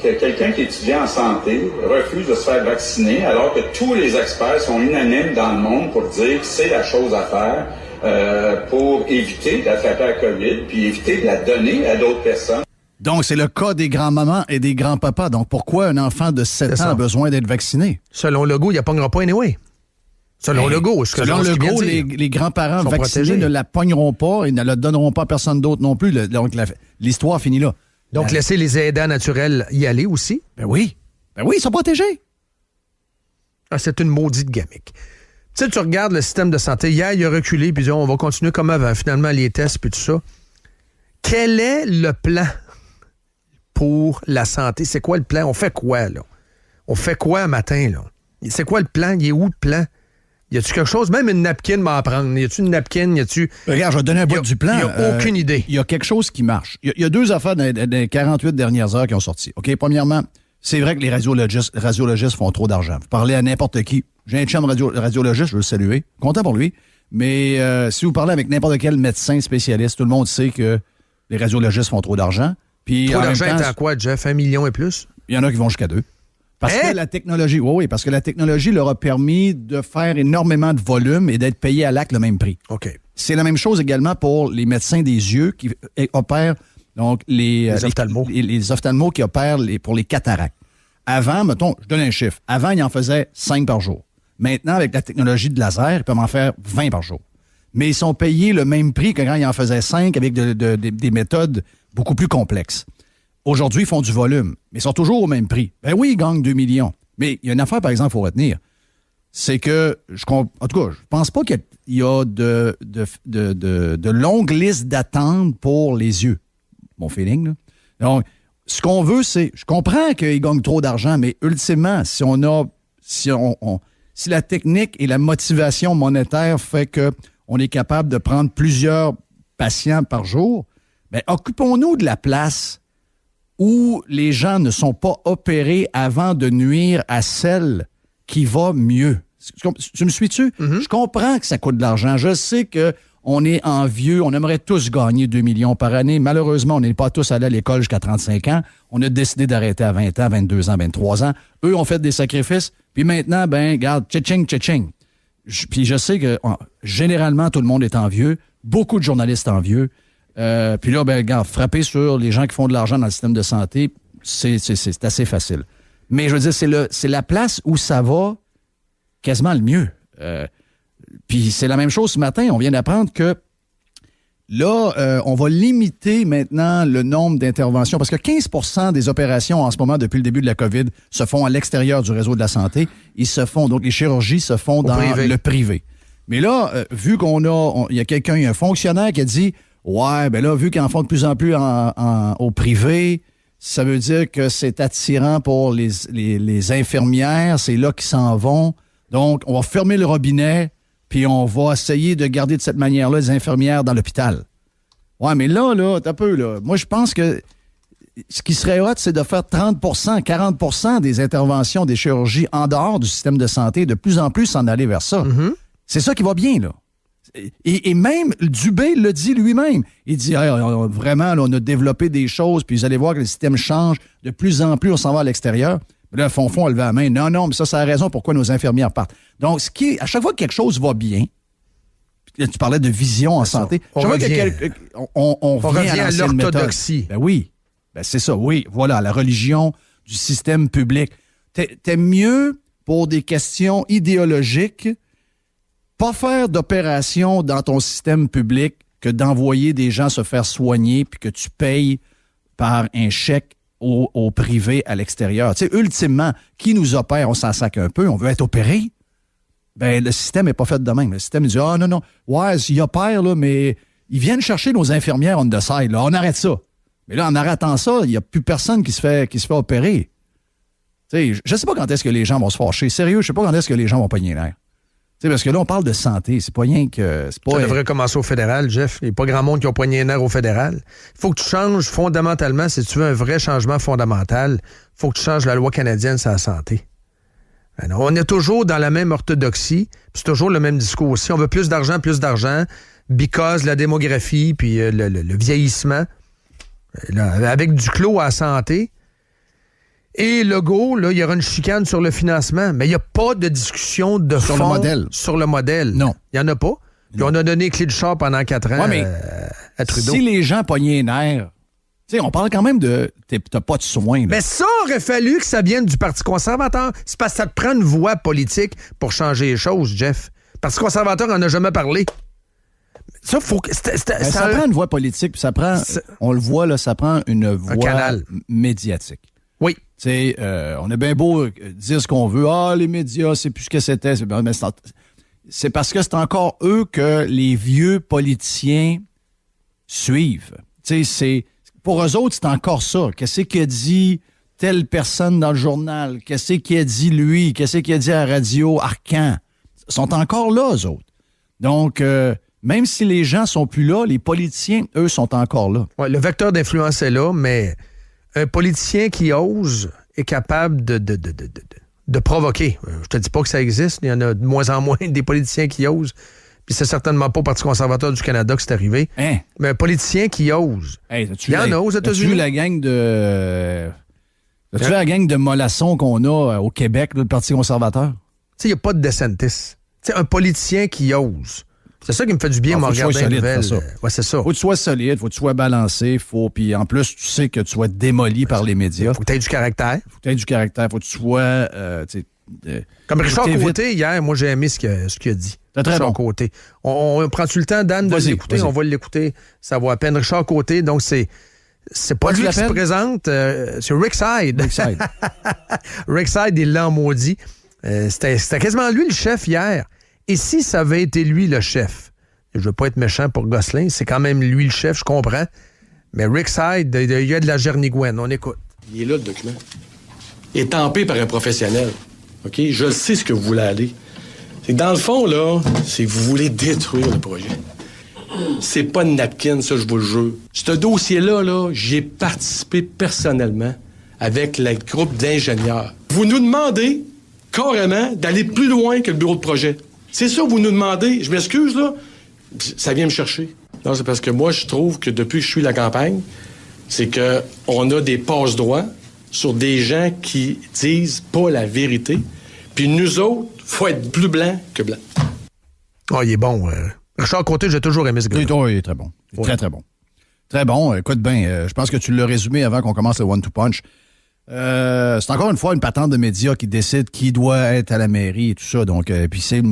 que quelqu'un qui étudie en santé refuse de se faire vacciner alors que tous les experts sont unanimes dans le monde pour dire que c'est la chose à faire pour éviter d'attraper la COVID puis éviter de la donner à d'autres personnes. Donc, c'est le cas des grands-mamans et des grands-papas. Donc, pourquoi un enfant de 7 C'est ans ça. a besoin d'être vacciné? Selon Legault, il n'y a pas pas anyway. Selon Legault, Selon Legault, les grands-parents Sont vaccinés protégés. ne la pogneront pas et ne la donneront pas à personne d'autre non plus. Donc, l'histoire finit là. Donc, laissez les aidants naturels y aller aussi. Ben oui, ils sont protégés. Ah, c'est une maudite gamique. Tu sais, tu regardes le système de santé. Hier, il a reculé, puis on va continuer comme avant. Finalement, les tests, puis tout ça. Quel est le plan pour la santé? C'est quoi le plan? On fait quoi, là? On fait quoi un matin, là? C'est quoi le plan? Il est où le plan? Y a-tu quelque chose? Même une napkin m'en prendre. Y a-tu une napkin? Y a-tu... Regarde, je vais te donner un bout du plan. Il n'y a aucune idée. Il y a quelque chose qui marche. Il y a deux affaires dans les 48 dernières heures qui ont sorti. OK? Premièrement, c'est vrai que les radiologistes font trop d'argent. Vous parlez à n'importe qui. J'ai un chum radiologiste, je veux le saluer. Content pour lui. Mais si vous parlez avec n'importe quel médecin spécialiste, tout le monde sait que les radiologistes font trop d'argent. Puis, Trop en même d'argent temps, étant quoi, Jeff? 1 million et plus? il y en a qui vont jusqu'à 2. Parce Hein? que la technologie, oui, parce que la technologie leur a permis de faire énormément de volume et d'être payés à l'acte le même prix. OK. C'est la même chose également pour les médecins des yeux qui opèrent, donc les ophtalmos. les ophtalmos qui opèrent pour les cataractes. Avant, mettons, je donne un chiffre. Avant, ils en faisaient 5 par jour. Maintenant, avec la technologie de laser, ils peuvent en faire 20 par jour. Mais ils sont payés le même prix que quand ils en faisaient 5 avec des méthodes beaucoup plus complexes. Aujourd'hui, ils font du volume, mais ils sont toujours au même prix. Ben oui, ils gagnent 2 millions. Mais il y a une affaire, par exemple, qu'il faut retenir. C'est que, en tout cas, je pense pas qu'il y a de longues listes d'attente pour les yeux. Mon feeling, là. Donc, ce qu'on veut, c'est... Je comprends qu'ils gagnent trop d'argent, mais ultimement, si la technique et la motivation monétaire fait qu'on est capable de prendre plusieurs patients par jour, bien, occupons-nous de la place où les gens ne sont pas opérés avant de nuire à celle qui va mieux. Tu me suis-tu? Mm-hmm. Je comprends que ça coûte de l'argent. Je sais qu'on est envieux. On aimerait tous gagner 2 millions par année. Malheureusement, on n'est pas tous allés à l'école jusqu'à 35 ans. On a décidé d'arrêter à 20 ans, 22 ans, 23 ans. Eux ont fait des sacrifices. Puis maintenant, regarde, tching. Puis je sais que généralement, tout le monde est envieux. Beaucoup de journalistes envieux. Puis là, regarde, frapper sur les gens qui font de l'argent dans le système de santé, c'est assez facile. Mais je veux dire, c'est la place où ça va quasiment le mieux. Puis c'est la même chose ce matin. On vient d'apprendre que là, on va limiter maintenant le nombre d'interventions parce que 15% des opérations en ce moment, depuis le début de la COVID, se font à l'extérieur du réseau de la santé. Donc les chirurgies se font dans le privé. Mais là, vu il y a un fonctionnaire qui a dit ouais, là, vu qu'ils en font de plus en plus au privé, ça veut dire que c'est attirant pour les infirmières, c'est là qu'ils s'en vont. Donc, on va fermer le robinet, puis on va essayer de garder de cette manière-là les infirmières dans l'hôpital. Ouais, mais là, t'as peu, là. Moi, je pense que ce qui serait hot, c'est de faire 30%, 40% des interventions des chirurgies en dehors du système de santé, de plus en plus s'en aller vers ça. Mm-hmm. C'est ça qui va bien, là. Et même Dubé le dit lui-même. Il dit vraiment, là, on a développé des choses, puis vous allez voir que le système change. De plus en plus, on s'en va à l'extérieur. Mais là, Fonfon a levé la main. Non, mais ça, c'est la raison pourquoi nos infirmières partent. Donc, à chaque fois que quelque chose va bien, là, tu parlais de vision en santé. On revient à l'orthodoxie. Ben oui, c'est ça, oui. Voilà, la religion du système public. T'es mieux pour des questions idéologiques pas faire d'opération dans ton système public que d'envoyer des gens se faire soigner puis que tu payes par un chèque au privé à l'extérieur. Tu sais, ultimement, qui nous opère, on s'en sac un peu, on veut être opéré. Ben, le système n'est pas fait de même. Le système dit, non, ouais, ils opèrent, là, mais ils viennent chercher nos infirmières on the side, là, on arrête ça. Mais là, en arrêtant ça, il n'y a plus personne qui se fait opérer. Tu sais, je sais pas quand est-ce que les gens vont se fâcher. Sérieux, je sais pas quand est-ce que les gens vont pogner l'air. T'sais, parce que là, on parle de santé. C'est pas rien que... Ça devrait commencer au fédéral, Jeff. Il n'y a pas grand monde qui a poigné un air au fédéral. Il faut que tu changes fondamentalement. Si tu veux un vrai changement fondamental, il faut que tu changes la loi canadienne sur la santé. Alors, on est toujours dans la même orthodoxie. C'est toujours le même discours aussi. On veut plus d'argent, because la démographie, puis le vieillissement. Là, avec du clos à la santé... Et Legault, là, il y aura une chicane sur le financement, mais il n'y a pas de discussion de fond sur le modèle. Non. Il n'y en a pas. Puis on a donné clé de char pendant 4 ans à Trudeau. Si les gens pognaient un air, tu sais, on parle quand même de... T'as pas de soins. Là. Mais ça aurait fallu que ça vienne du Parti conservateur. C'est parce que ça te prend une voix politique pour changer les choses, Jeff. Le Parti conservateur n'en a jamais parlé. Ça, faut que... ça prend une voix politique, puis ça prend... On le voit, là, ça prend une voix médiatique. Oui. Tu sais, on a bien beau dire ce qu'on veut. Les médias, c'est plus ce que c'était. C'est parce que c'est encore eux que les vieux politiciens suivent. Tu sais, pour eux autres, c'est encore ça. Qu'est-ce qu'il a dit telle personne dans le journal? Qu'est-ce qu'il a dit lui? Qu'est-ce qu'il a dit à la radio Arcan? Ils sont encore là, eux autres. Donc, même si les gens sont plus là, les politiciens, eux, sont encore là. Ouais, le vecteur d'influence est là, mais... Un politicien qui ose est capable de provoquer. Je te dis pas que ça existe. Il y en a de moins en moins des politiciens qui osent. Puis c'est certainement pas au Parti conservateur du Canada que c'est arrivé. Hein? Mais un politicien qui ose. Hey, il y en a aux États-Unis. As-tu vu la gang de... As-tu vu la gang de mollassons qu'on a au Québec, là, le Parti conservateur? Tu sais, il n'y a pas de DeSantis. Tu sais, un politicien qui ose. C'est ça qui me fait du bien, moi, regarder les nouvelles. Ouais, c'est ça. Faut que tu sois solide, faut que tu sois balancé, puis en plus, tu sais que tu sois démoli par les médias. Faut que tu aies du caractère. Faut que tu sois... Comme Richard Côté, hier, moi, j'ai aimé ce qu'il a dit. C'est très bon. Côté. On prend-tu le temps, Dan, de l'écouter? On va l'écouter. Ça vaut à peine. Richard Côté, donc c'est pas lui qui se présente, c'est Rick Side. Rick Side, il l'a maudit. C'était quasiment lui le chef hier. Et si ça avait été lui le chef, je veux pas être méchant pour Gosselin, c'est quand même lui le chef, je comprends. Mais Rick Side, il y a de la Gernigouen, on écoute. Il est là, le document. Il est tempé par un professionnel. OK? Je sais ce que vous voulez aller. C'est que dans le fond, là, c'est que vous voulez détruire le projet. C'est pas une napkin, ça, je vous le jure. Ce dossier-là, là, j'y ai participé personnellement avec le groupe d'ingénieurs. Vous nous demandez carrément d'aller plus loin que le bureau de projet. C'est ça, vous nous demandez. Je m'excuse, là. Ça vient me chercher. Non, c'est parce que moi, je trouve que depuis que je suis la campagne, c'est que on a des passe-droits sur des gens qui disent pas la vérité. Puis nous autres, faut être plus blanc que blanc. Oh, il est bon. Richard Côté, j'ai toujours aimé ce gars. Oui, il est très bon. Très, très bon. Très bon. Écoute bien, je pense que tu l'as résumé avant qu'on commence le One-Two Punch. C'est encore une fois une patente de médias qui décide qui doit être à la mairie et tout ça. Donc, puis c'est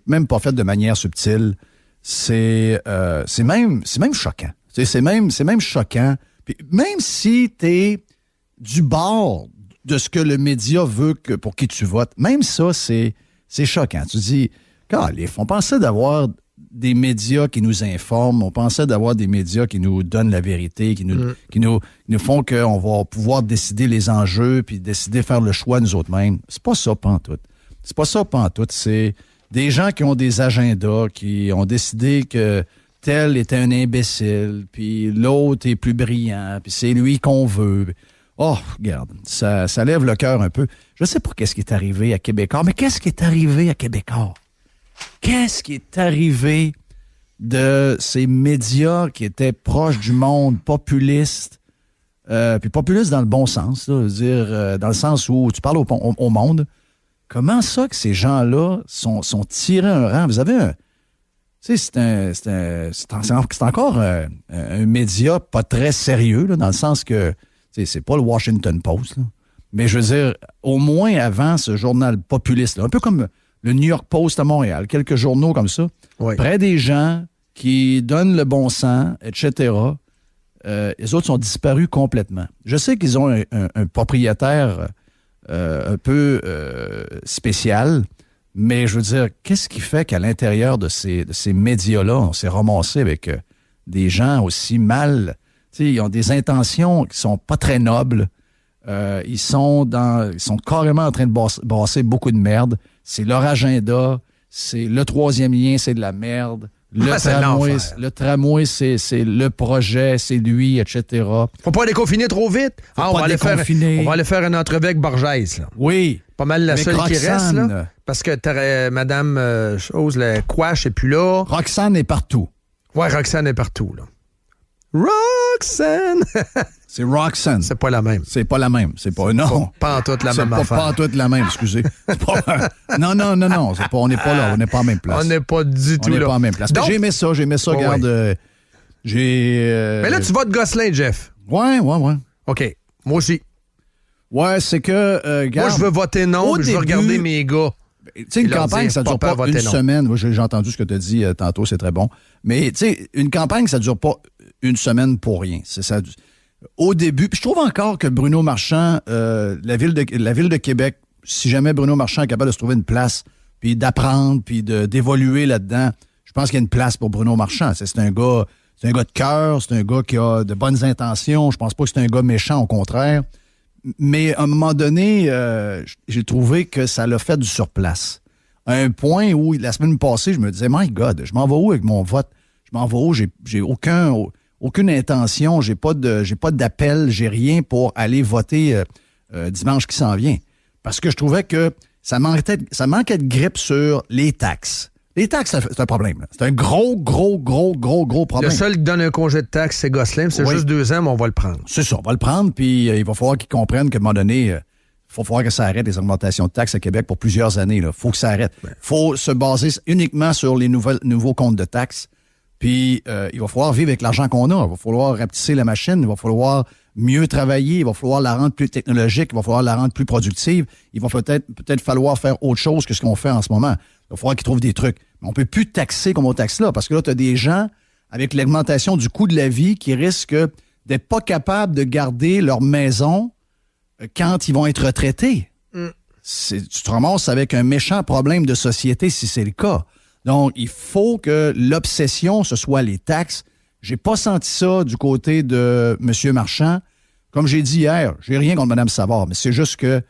même pas fait de manière subtile. C'est même choquant. C'est même choquant. Puis même si t'es du bord de ce que le média veut pour qui tu votes, même ça, c'est choquant. Tu dis, on pensait d'avoir des médias qui nous informent, on pensait d'avoir des médias qui nous donnent la vérité, qui nous font qu'on va pouvoir décider les enjeux puis décider faire le choix nous autres mêmes. C'est pas ça pantoute. C'est pas ça pantoute. C'est des gens qui ont des agendas, qui ont décidé que tel était un imbécile, puis l'autre est plus brillant, puis c'est lui qu'on veut. Oh, regarde, ça lève le cœur un peu. Je sais pas qu'est-ce qui est arrivé à Québécois, mais qu'est-ce qui est arrivé à Québécois? Qu'est-ce qui est arrivé de ces médias qui étaient proches du monde, populistes, puis populistes dans le bon sens, là, dire, dans le sens où tu parles au monde. Comment ça que ces gens-là sont tirés un rang? Vous avez un... Tu sais, c'est encore un média pas très sérieux, là, dans le sens que c'est pas le Washington Post, là. Mais je veux dire, au moins avant ce journal populiste, là, un peu comme le New York Post à Montréal, quelques journaux comme ça, près des gens qui donnent le bon sens, etc., les autres sont disparus complètement. Je sais qu'ils ont un propriétaire un peu spécial, mais je veux dire, qu'est-ce qui fait qu'à l'intérieur de ces médias-là, on s'est ramassé avec des gens aussi mal... Tu sais, ils ont des intentions qui sont pas très nobles. Ils sont carrément en train de brasser beaucoup de merde. C'est leur agenda. C'est le troisième lien, c'est de la merde. Le tramway, c'est le projet, c'est lui, etc. Faut pas les confiner trop vite. On va aller faire une entrevue avec Borges, là. Oui. Pas mal la seule Roxane, qui reste, là. Parce que Madame la Quash est plus là. Roxane est partout. Ouais, Roxane est partout, là. Roxane! C'est Roxane. C'est pas la même. C'est pas la même. C'est pas... Non. Pas en toute la même affaire. C'est pas en toute la même, excusez. Non. On n'est pas là. On n'est pas en même place. On n'est pas du tout là. On n'est pas en même place. Donc, j'ai aimé ça. Regarde. Mais là, tu votes Gosselin, Jeff. Ouais. OK. Moi aussi. Ouais, c'est que... moi, je veux voter non, puis je veux regarder mes gars. Tu sais, une campagne, ça ne dure pas une semaine. Moi, j'ai entendu ce que tu as dit tantôt, c'est très bon. Mais, tu sais, une campagne, ça ne dure pas une semaine pour rien. C'est ça. Au début, puis je trouve encore que Bruno Marchand, la ville de Québec, si jamais Bruno Marchand est capable de se trouver une place, puis d'apprendre, puis d'évoluer là-dedans, je pense qu'il y a une place pour Bruno Marchand. C'est un gars de cœur, c'est un gars qui a de bonnes intentions. Je pense pas que c'est un gars méchant, au contraire. Mais à un moment donné, j'ai trouvé que ça l'a fait du surplace. À un point où, la semaine passée, je me disais, my God, je m'en vais où avec mon vote? Je m'en vais où? J'ai aucune intention, j'ai pas d'appel, j'ai rien pour aller voter dimanche qui s'en vient. Parce que je trouvais que ça manquait de grippe sur les taxes. Les taxes, c'est un problème. Là. C'est un gros problème. Le seul qui donne un congé de taxes, c'est Gosselin. C'est juste 2 ans, mais on va le prendre. C'est ça, on va le prendre, puis il va falloir qu'ils comprennent qu'à un moment donné, il va falloir que ça arrête les augmentations de taxes à Québec pour plusieurs années. Il faut que ça arrête. Il faut se baser uniquement sur les nouveaux comptes de taxes. Puis il va falloir vivre avec l'argent qu'on a. Il va falloir rapetisser la machine. Il va falloir mieux travailler. Il va falloir la rendre plus technologique. Il va falloir la rendre plus productive. Il va peut-être falloir faire autre chose que ce qu'on fait en ce moment. Il va falloir qu'ils trouvent des trucs. Mais on ne peut plus taxer comme on taxe là, parce que là, tu as des gens, avec l'augmentation du coût de la vie, qui risquent d'être pas capables de garder leur maison quand ils vont être retraités. Tu te ramasses avec un méchant problème de société si c'est le cas. Donc, il faut que l'obsession, ce soit les taxes. J'ai pas senti ça du côté de M. Marchand. Comme j'ai dit hier, j'ai rien contre Mme Savard, mais c'est juste que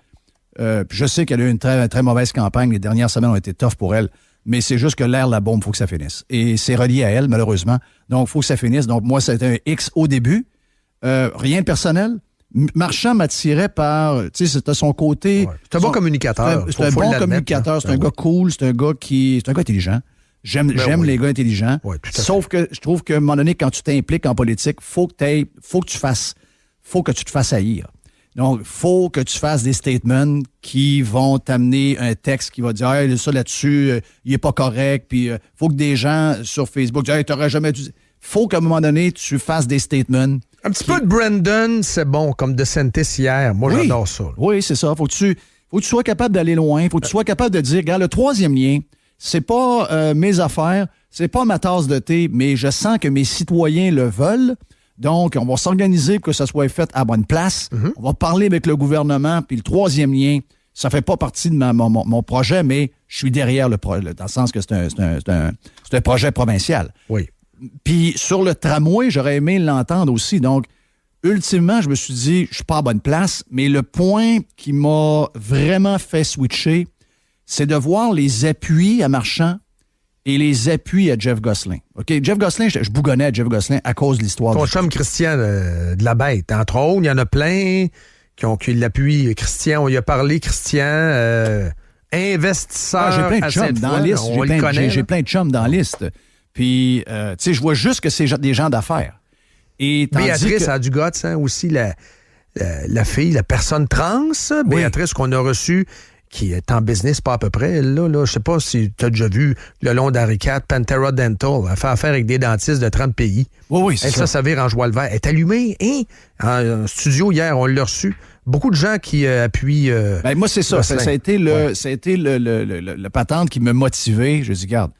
je sais qu'elle a eu une très, très mauvaise campagne. Les dernières semaines ont été tough pour elle. mais c'est juste que l'air, la bombe, il faut que ça finisse. Et c'est relié à elle, malheureusement. Donc, il faut que ça finisse. Donc, moi, c'était un X au début. Rien de personnel. Marchand m'attirait par, tu sais, c'était son côté... Ouais. C'est un bon communicateur. C'est un bon communicateur. C'est un gars cool. C'est un gars intelligent. J'aime les gars intelligents. Ouais, Sauf que je trouve qu'à un moment donné, quand tu t'impliques en politique, faut que tu te fasses haïr. Donc, faut que tu fasses des statements qui vont t'amener un texte qui va dire « Hey, ça là-dessus, il est pas correct. » Puis, faut que des gens sur Facebook disent « Hey, t'aurais jamais dû... » Faut qu'à un moment donné, tu fasses des statements. Un petit peu de Brandon, c'est bon, comme DeSantis hier. Moi, j'adore ça. Là. Oui, c'est ça. Faut que tu sois capable d'aller loin. Faut que tu sois capable de dire, regarde, le troisième lien, c'est pas mes affaires, c'est pas ma tasse de thé, mais je sens que mes citoyens le veulent. Donc, on va s'organiser pour que ça soit fait à bonne place. Mm-hmm. On va parler avec le gouvernement. Puis le troisième lien, ça fait pas partie de mon projet, mais je suis derrière le projet, dans le sens que c'est un projet provincial. Oui. Puis sur le tramway, j'aurais aimé l'entendre aussi. Donc, ultimement, je me suis dit, je suis pas à bonne place, mais le point qui m'a vraiment fait switcher, c'est de voir les appuis à Marchand et les appuis à Jeff Gosselin. OK? Jeff Gosselin, je bougonnais à Jeff Gosselin à cause de l'histoire. Ton chum Christian de la Bête, entre autres, il y en a plein qui l'appuient. Christian, on y a parlé, Christian, investisseur. J'ai plein de chums dans la liste. J'ai plein de chums dans la liste. Puis, tu sais, je vois juste que c'est des gens d'affaires. Et Béatrice a du guts, hein, aussi, la fille, la personne trans, Béatrice qu'on a reçue, qui est en business pas à peu près. Là, je sais pas si tu as déjà vu le long d'Henri IV, Pantera Dental, elle fait affaire avec des dentistes de 30 pays. Oui, c'est ça. Ça vire en joie le vert. Elle est allumée, hein? En studio hier, on l'a reçu. Beaucoup de gens qui appuient... moi, c'est ça. Ça a été le patente qui m'a motivé. Je dis, regarde,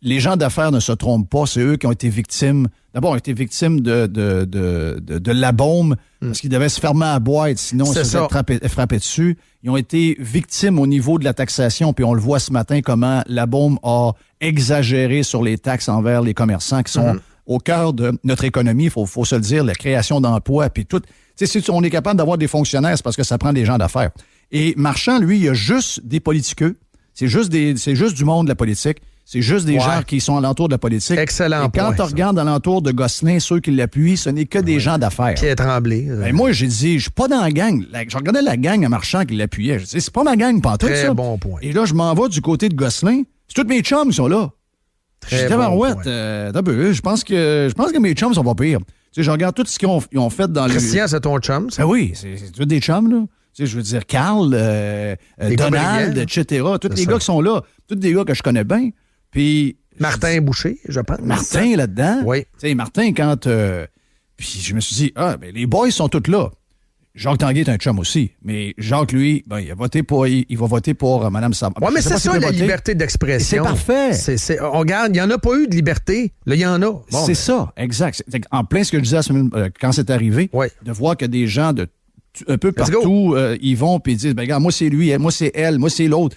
les gens d'affaires ne se trompent pas. C'est eux qui ont été victimes. D'abord, ils ont été victimes de la bombe parce qu'ils devaient se fermer à la boîte, sinon ils se faisaient frapper dessus. Ils ont été victimes au niveau de la taxation, puis on le voit ce matin comment la bombe a exagéré sur les taxes envers les commerçants qui sont au cœur de notre économie. Il faut se le dire, la création d'emplois, puis tout. Tu sais, si on est capable d'avoir des fonctionnaires, c'est parce que ça prend des gens d'affaires. Et Marchand, lui, il a juste des politiqueux. C'est juste du monde de la politique. C'est juste des gens qui sont alentour de la politique. Excellent. Et quand tu regardes alentour de Gosselin, ceux qui l'appuient, ce n'est que des gens d'affaires. Pierre Tremblay. Ben moi, j'ai dit, je suis pas dans la gang. Je regardais la gang à Marchand qui l'appuyait. Je dis, c'est pas ma gang, pas tout ça. Très bon point. Et là, je m'en vais du côté de Gosselin. C'est tous mes chums qui sont là. Très bon point. Je pense que mes chums sont pas pires. Tu sais, je regarde tout ce qu'ils ont fait dans Christian, c'est ton chum, ça? Ben oui, c'est tous des chums, là. Tu sais, je veux dire, Carl, Donald, etc. Tous les gars qui sont là. Tous des gars que je connais bien. Puis... Martin Boucher, je pense. Martin, là-dedans. Oui. Tu sais, Martin, quand... puis je me suis dit, les boys sont tous là. Jacques Tanguay est un chum aussi. Mais Jacques, lui, il va voter pour Mme Sam. Oui, mais c'est ça, la liberté d'expression. C'est parfait. On regarde, il n'y en a pas eu de liberté. Là, il y en a. C'est ça, exact. C'est en plein ce que je disais quand c'est arrivé, de voir que des gens un peu partout, ils vont puis ils disent, regarde, moi, c'est lui, moi, c'est elle, moi, c'est l'autre.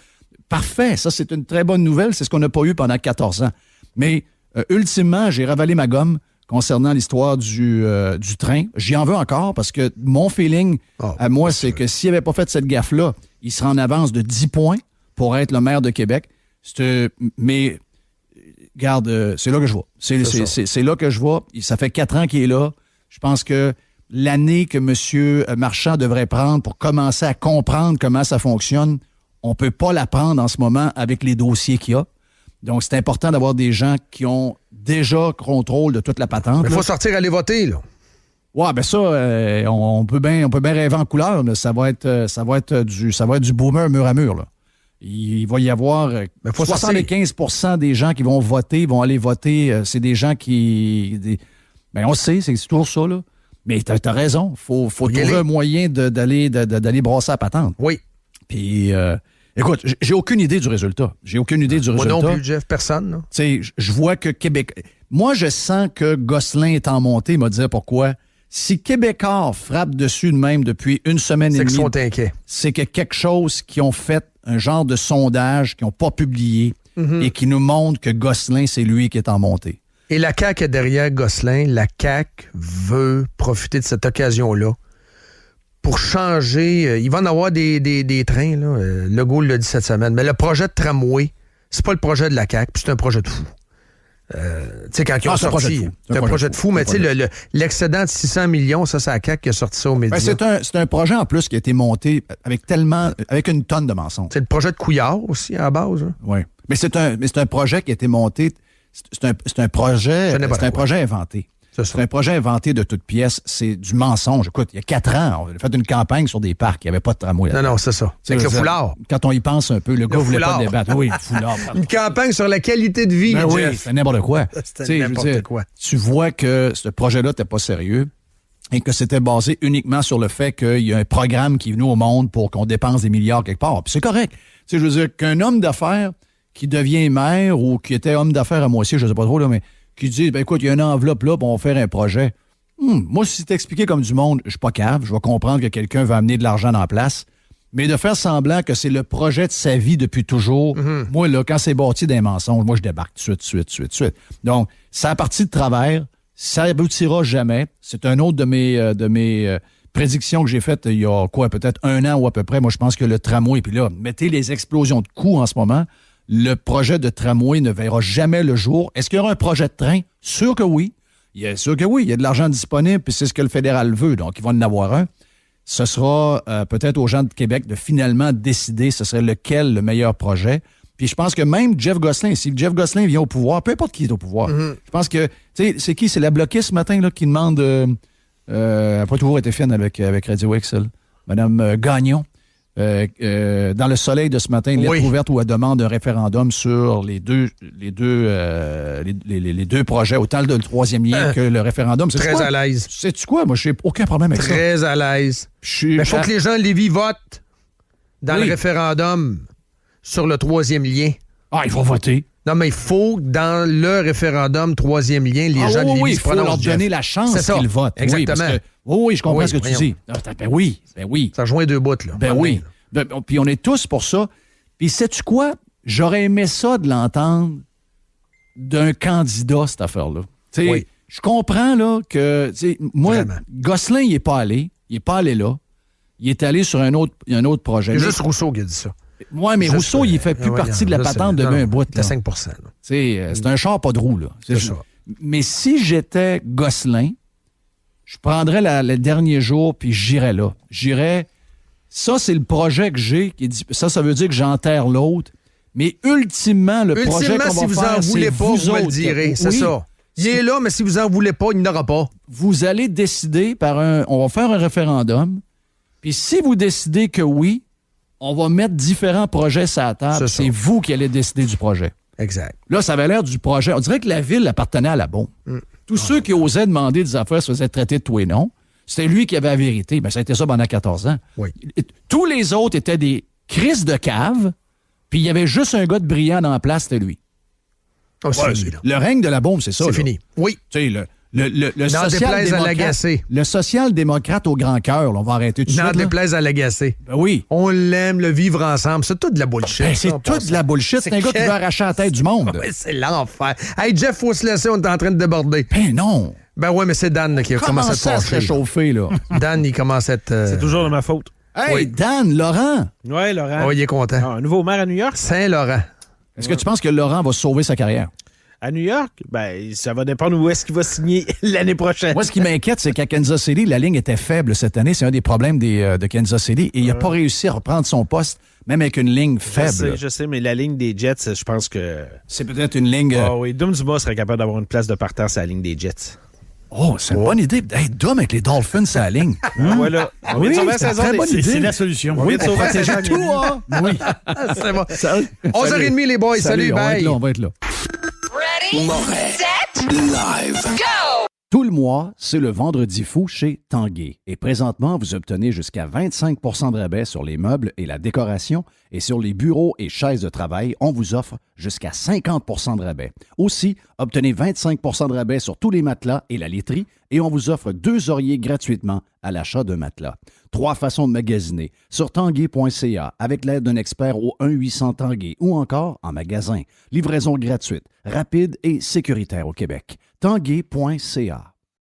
Parfait, ça, c'est une très bonne nouvelle. C'est ce qu'on n'a pas eu pendant 14 ans. Mais, ultimement, j'ai ravalé ma gomme concernant l'histoire du train. J'y en veux encore parce que mon feeling, à moi, c'est que s'il n'avait pas fait cette gaffe-là, il serait en avance de 10 points pour être le maire de Québec. Mais, regarde, c'est là que je vois. C'est là que je vois. Ça fait 4 ans qu'il est là. Je pense que l'année que M. Marchand devrait prendre pour commencer à comprendre comment ça fonctionne, on ne peut pas la prendre en ce moment avec les dossiers qu'il y a. Donc, c'est important d'avoir des gens qui ont déjà contrôle de toute la patente. Mais il faut sortir aller voter, là. Ouais, ben ça, on peut bien rêver en couleur, mais ça va être du boomer mur à mur, là. Il va y avoir 75% des gens qui vont voter, vont aller voter. C'est des gens ben, on sait, c'est toujours ça, là. Mais t'as raison. Faut trouver un moyen d'aller brasser la patente. Oui. Puis, écoute, j'ai aucune idée du résultat. Moi non plus, Jeff, personne. Tu sais, je vois que Québec... Moi, je sens que Gosselin est en montée. Il m'a dit pourquoi. Si Québécois frappe dessus de même depuis une semaine et demie... C'est qu'ils sont inquiets. C'est que quelque chose qui ont fait un genre de sondage qu'ils n'ont pas publié et qui nous montre que Gosselin, c'est lui qui est en montée. Et la CAQ est derrière Gosselin. La CAQ veut profiter de cette occasion-là pour changer. Il va en avoir des trains, là. Legault l'a dit cette semaine. Mais le projet de tramway, c'est pas le projet de la CAQ, puis c'est un projet de fou. Tu sais, quand ils ont sorti, c'est un projet de fou, mais tu sais, l'excédent de 600 millions, ça, c'est la CAQ qui a sorti ça aux médias. C'est un projet en plus qui a été monté avec une tonne de mensonges. C'est le projet de Couillard aussi, à la base. Hein? Oui. Mais c'est un projet qui a été monté. C'est un projet inventé. C'est un projet inventé de toutes pièces. C'est du mensonge. Écoute, il y a 4 ans, on a fait une campagne sur des parcs. Il n'y avait pas de tramway. Non, c'est ça. C'est avec le foulard. Quand on y pense un peu, le gars ne voulait pas débattre. Oui, le foulard. Une campagne sur la qualité de vie, ben Jeff. Oui, c'est n'importe quoi. C'était n'importe quoi. Tu vois que ce projet-là n'était pas sérieux et que c'était basé uniquement sur le fait qu'il y a un programme qui est venu au monde pour qu'on dépense des milliards quelque part. Puis c'est correct. Tu sais, je veux dire, qu'un homme d'affaires qui devient maire ou qui était homme d'affaires à moitié, je ne sais pas trop, là, mais qui dit, ben écoute, il y a une enveloppe là, puis on va faire un projet. Moi, si c'est expliqué comme du monde, je suis pas cave, je vais comprendre que quelqu'un va amener de l'argent en place, mais de faire semblant que c'est le projet de sa vie depuis toujours, moi, là, quand c'est bâti d'un mensonge, moi, je débarque tout de suite. Donc, ça a parti de travers, ça aboutira jamais. C'est un autre de mes prédictions que j'ai faites il y a peut-être 1 an ou à peu près. Moi, je pense que le tramway, puis là, mettez les explosions de coûts en ce moment, le projet de tramway ne verra jamais le jour. Est-ce qu'il y aura un projet de train? Sûr que oui. Sûr que oui. Il y a de l'argent disponible, puis c'est ce que le fédéral veut. Donc, ils vont en avoir un. Ce sera peut-être aux gens de Québec de finalement décider ce serait lequel le meilleur projet. Puis je pense que même Jeff Gosselin, si Jeff Gosselin vient au pouvoir, peu importe qui est au pouvoir, je pense que, tu sais, c'est qui? C'est la bloquiste ce matin là, qui demande, elle n'a pas toujours été fine avec Radio X, Mme Gagnon. Dans le soleil de ce matin, une lettre ouverte où elle demande un référendum sur les deux projets, autant le troisième lien que le référendum. C'est très à l'aise. Sais-tu quoi? Moi, je n'ai aucun problème avec ça. Très à l'aise. Mais il faut que les gens de Lévis votent dans le référendum sur le troisième lien. Ah, il faut voter. Non, mais il faut, dans le référendum troisième lien, les gens de Lévis se prononcent. Il faut leur donner la chance qu'ils votent. Exactement. Oui, je comprends ce que tu dis. Ben oui. Ça rejoint 2 bouts, là. Ben oui. Puis on est tous pour ça. Puis sais-tu quoi? J'aurais aimé ça de l'entendre d'un candidat, cette affaire-là. Oui. Je comprends là que, moi, vraiment. Gosselin, il n'est pas allé. Il n'est pas allé là. Il est allé sur un autre projet. C'est juste Rousseau qui a dit ça. Oui, mais Rousseau, il fait plus partie de la patente de un bout. C'est 5 C'est un char pas de roue. Là. C'est ça. Mais si j'étais Gosselin, je prendrais le dernier jour puis j'irais là. Ça, c'est le projet que j'ai. Qui dit, ça veut dire que j'enterre l'autre. Mais ultimement, projet qu'on si va vous faire, en voulez pas, vous me le direz. C'est ça. Il est là, mais si vous en voulez pas, il n'aura pas. Vous allez décider on va faire un référendum. Puis si vous décidez que oui, on va mettre différents projets sur la table. C'est vous qui allez décider du projet. Exact. Là, ça avait l'air du projet. On dirait que la ville appartenait à la bombe. Tous ceux qui osaient demander des affaires se faisaient traiter de tout et non. C'était lui qui avait la vérité. Ben, ça a été ça pendant 14 ans. Oui. Tous les autres étaient des crises de cave, puis il y avait juste un gars de brillant dans la place, c'était lui. Oh, le règne de la bombe, c'est ça. C'est fini. Oui. Tu sais, le social-démocrate au grand cœur, on va arrêter tout de suite. N'en déplaise à l'agacé. Ben oui. On l'aime, le vivre ensemble. C'est tout de la bullshit. Ben, c'est tout de la bullshit. C'est un gars qui veut arracher la tête du monde. Ouais, c'est l'enfer. Hey, Jeff, faut se laisser, on est en train de déborder. Ben non. Ben ouais, mais c'est Dan là, qui commence à se fâcher. Se réchauffer, là. Dan, il commence à être... C'est toujours de ma faute. Hey, Dan, Laurent. Oui, Laurent. Oh, il est content. Un nouveau maire à New York. Saint-Laurent. Est-ce que tu penses que Laurent va sauver sa carrière? À New York, ben ça va dépendre où est-ce qu'il va signer l'année prochaine. Moi, ce qui m'inquiète, c'est qu'à Kansas City, la ligne était faible cette année. C'est un des problèmes de Kansas City. Et il n'a pas réussi à reprendre son poste, même avec une ligne faible. Je sais, mais la ligne des Jets, je pense que... C'est peut-être une ligne... oui, Dom Dumas serait capable d'avoir une place de partance à la ligne des Jets. Oh, c'est une bonne idée. Hey, Dom avec les Dolphins à la ligne. Voilà. On vient de sauver la saison. C'est la solution. On vient de sauver la saison. Oui. C'est bon. 11h30, les boys. Salut, bye. On va être là. Moret. Live. Go! Tout le mois, c'est le Vendredi fou chez Tanguay. Et présentement, vous obtenez jusqu'à 25 de rabais sur les meubles et la décoration. Et sur les bureaux et chaises de travail, on vous offre jusqu'à 50 de rabais. Aussi, obtenez 25 de rabais sur tous les matelas et la literie. Et on vous offre 2 oreillers gratuitement à l'achat d'un matelas. 3 façons de magasiner sur tanguay.ca avec l'aide d'un expert au 1-800-TANGUAY ou encore en magasin. Livraison gratuite, rapide et sécuritaire au Québec. Tanguay.ca.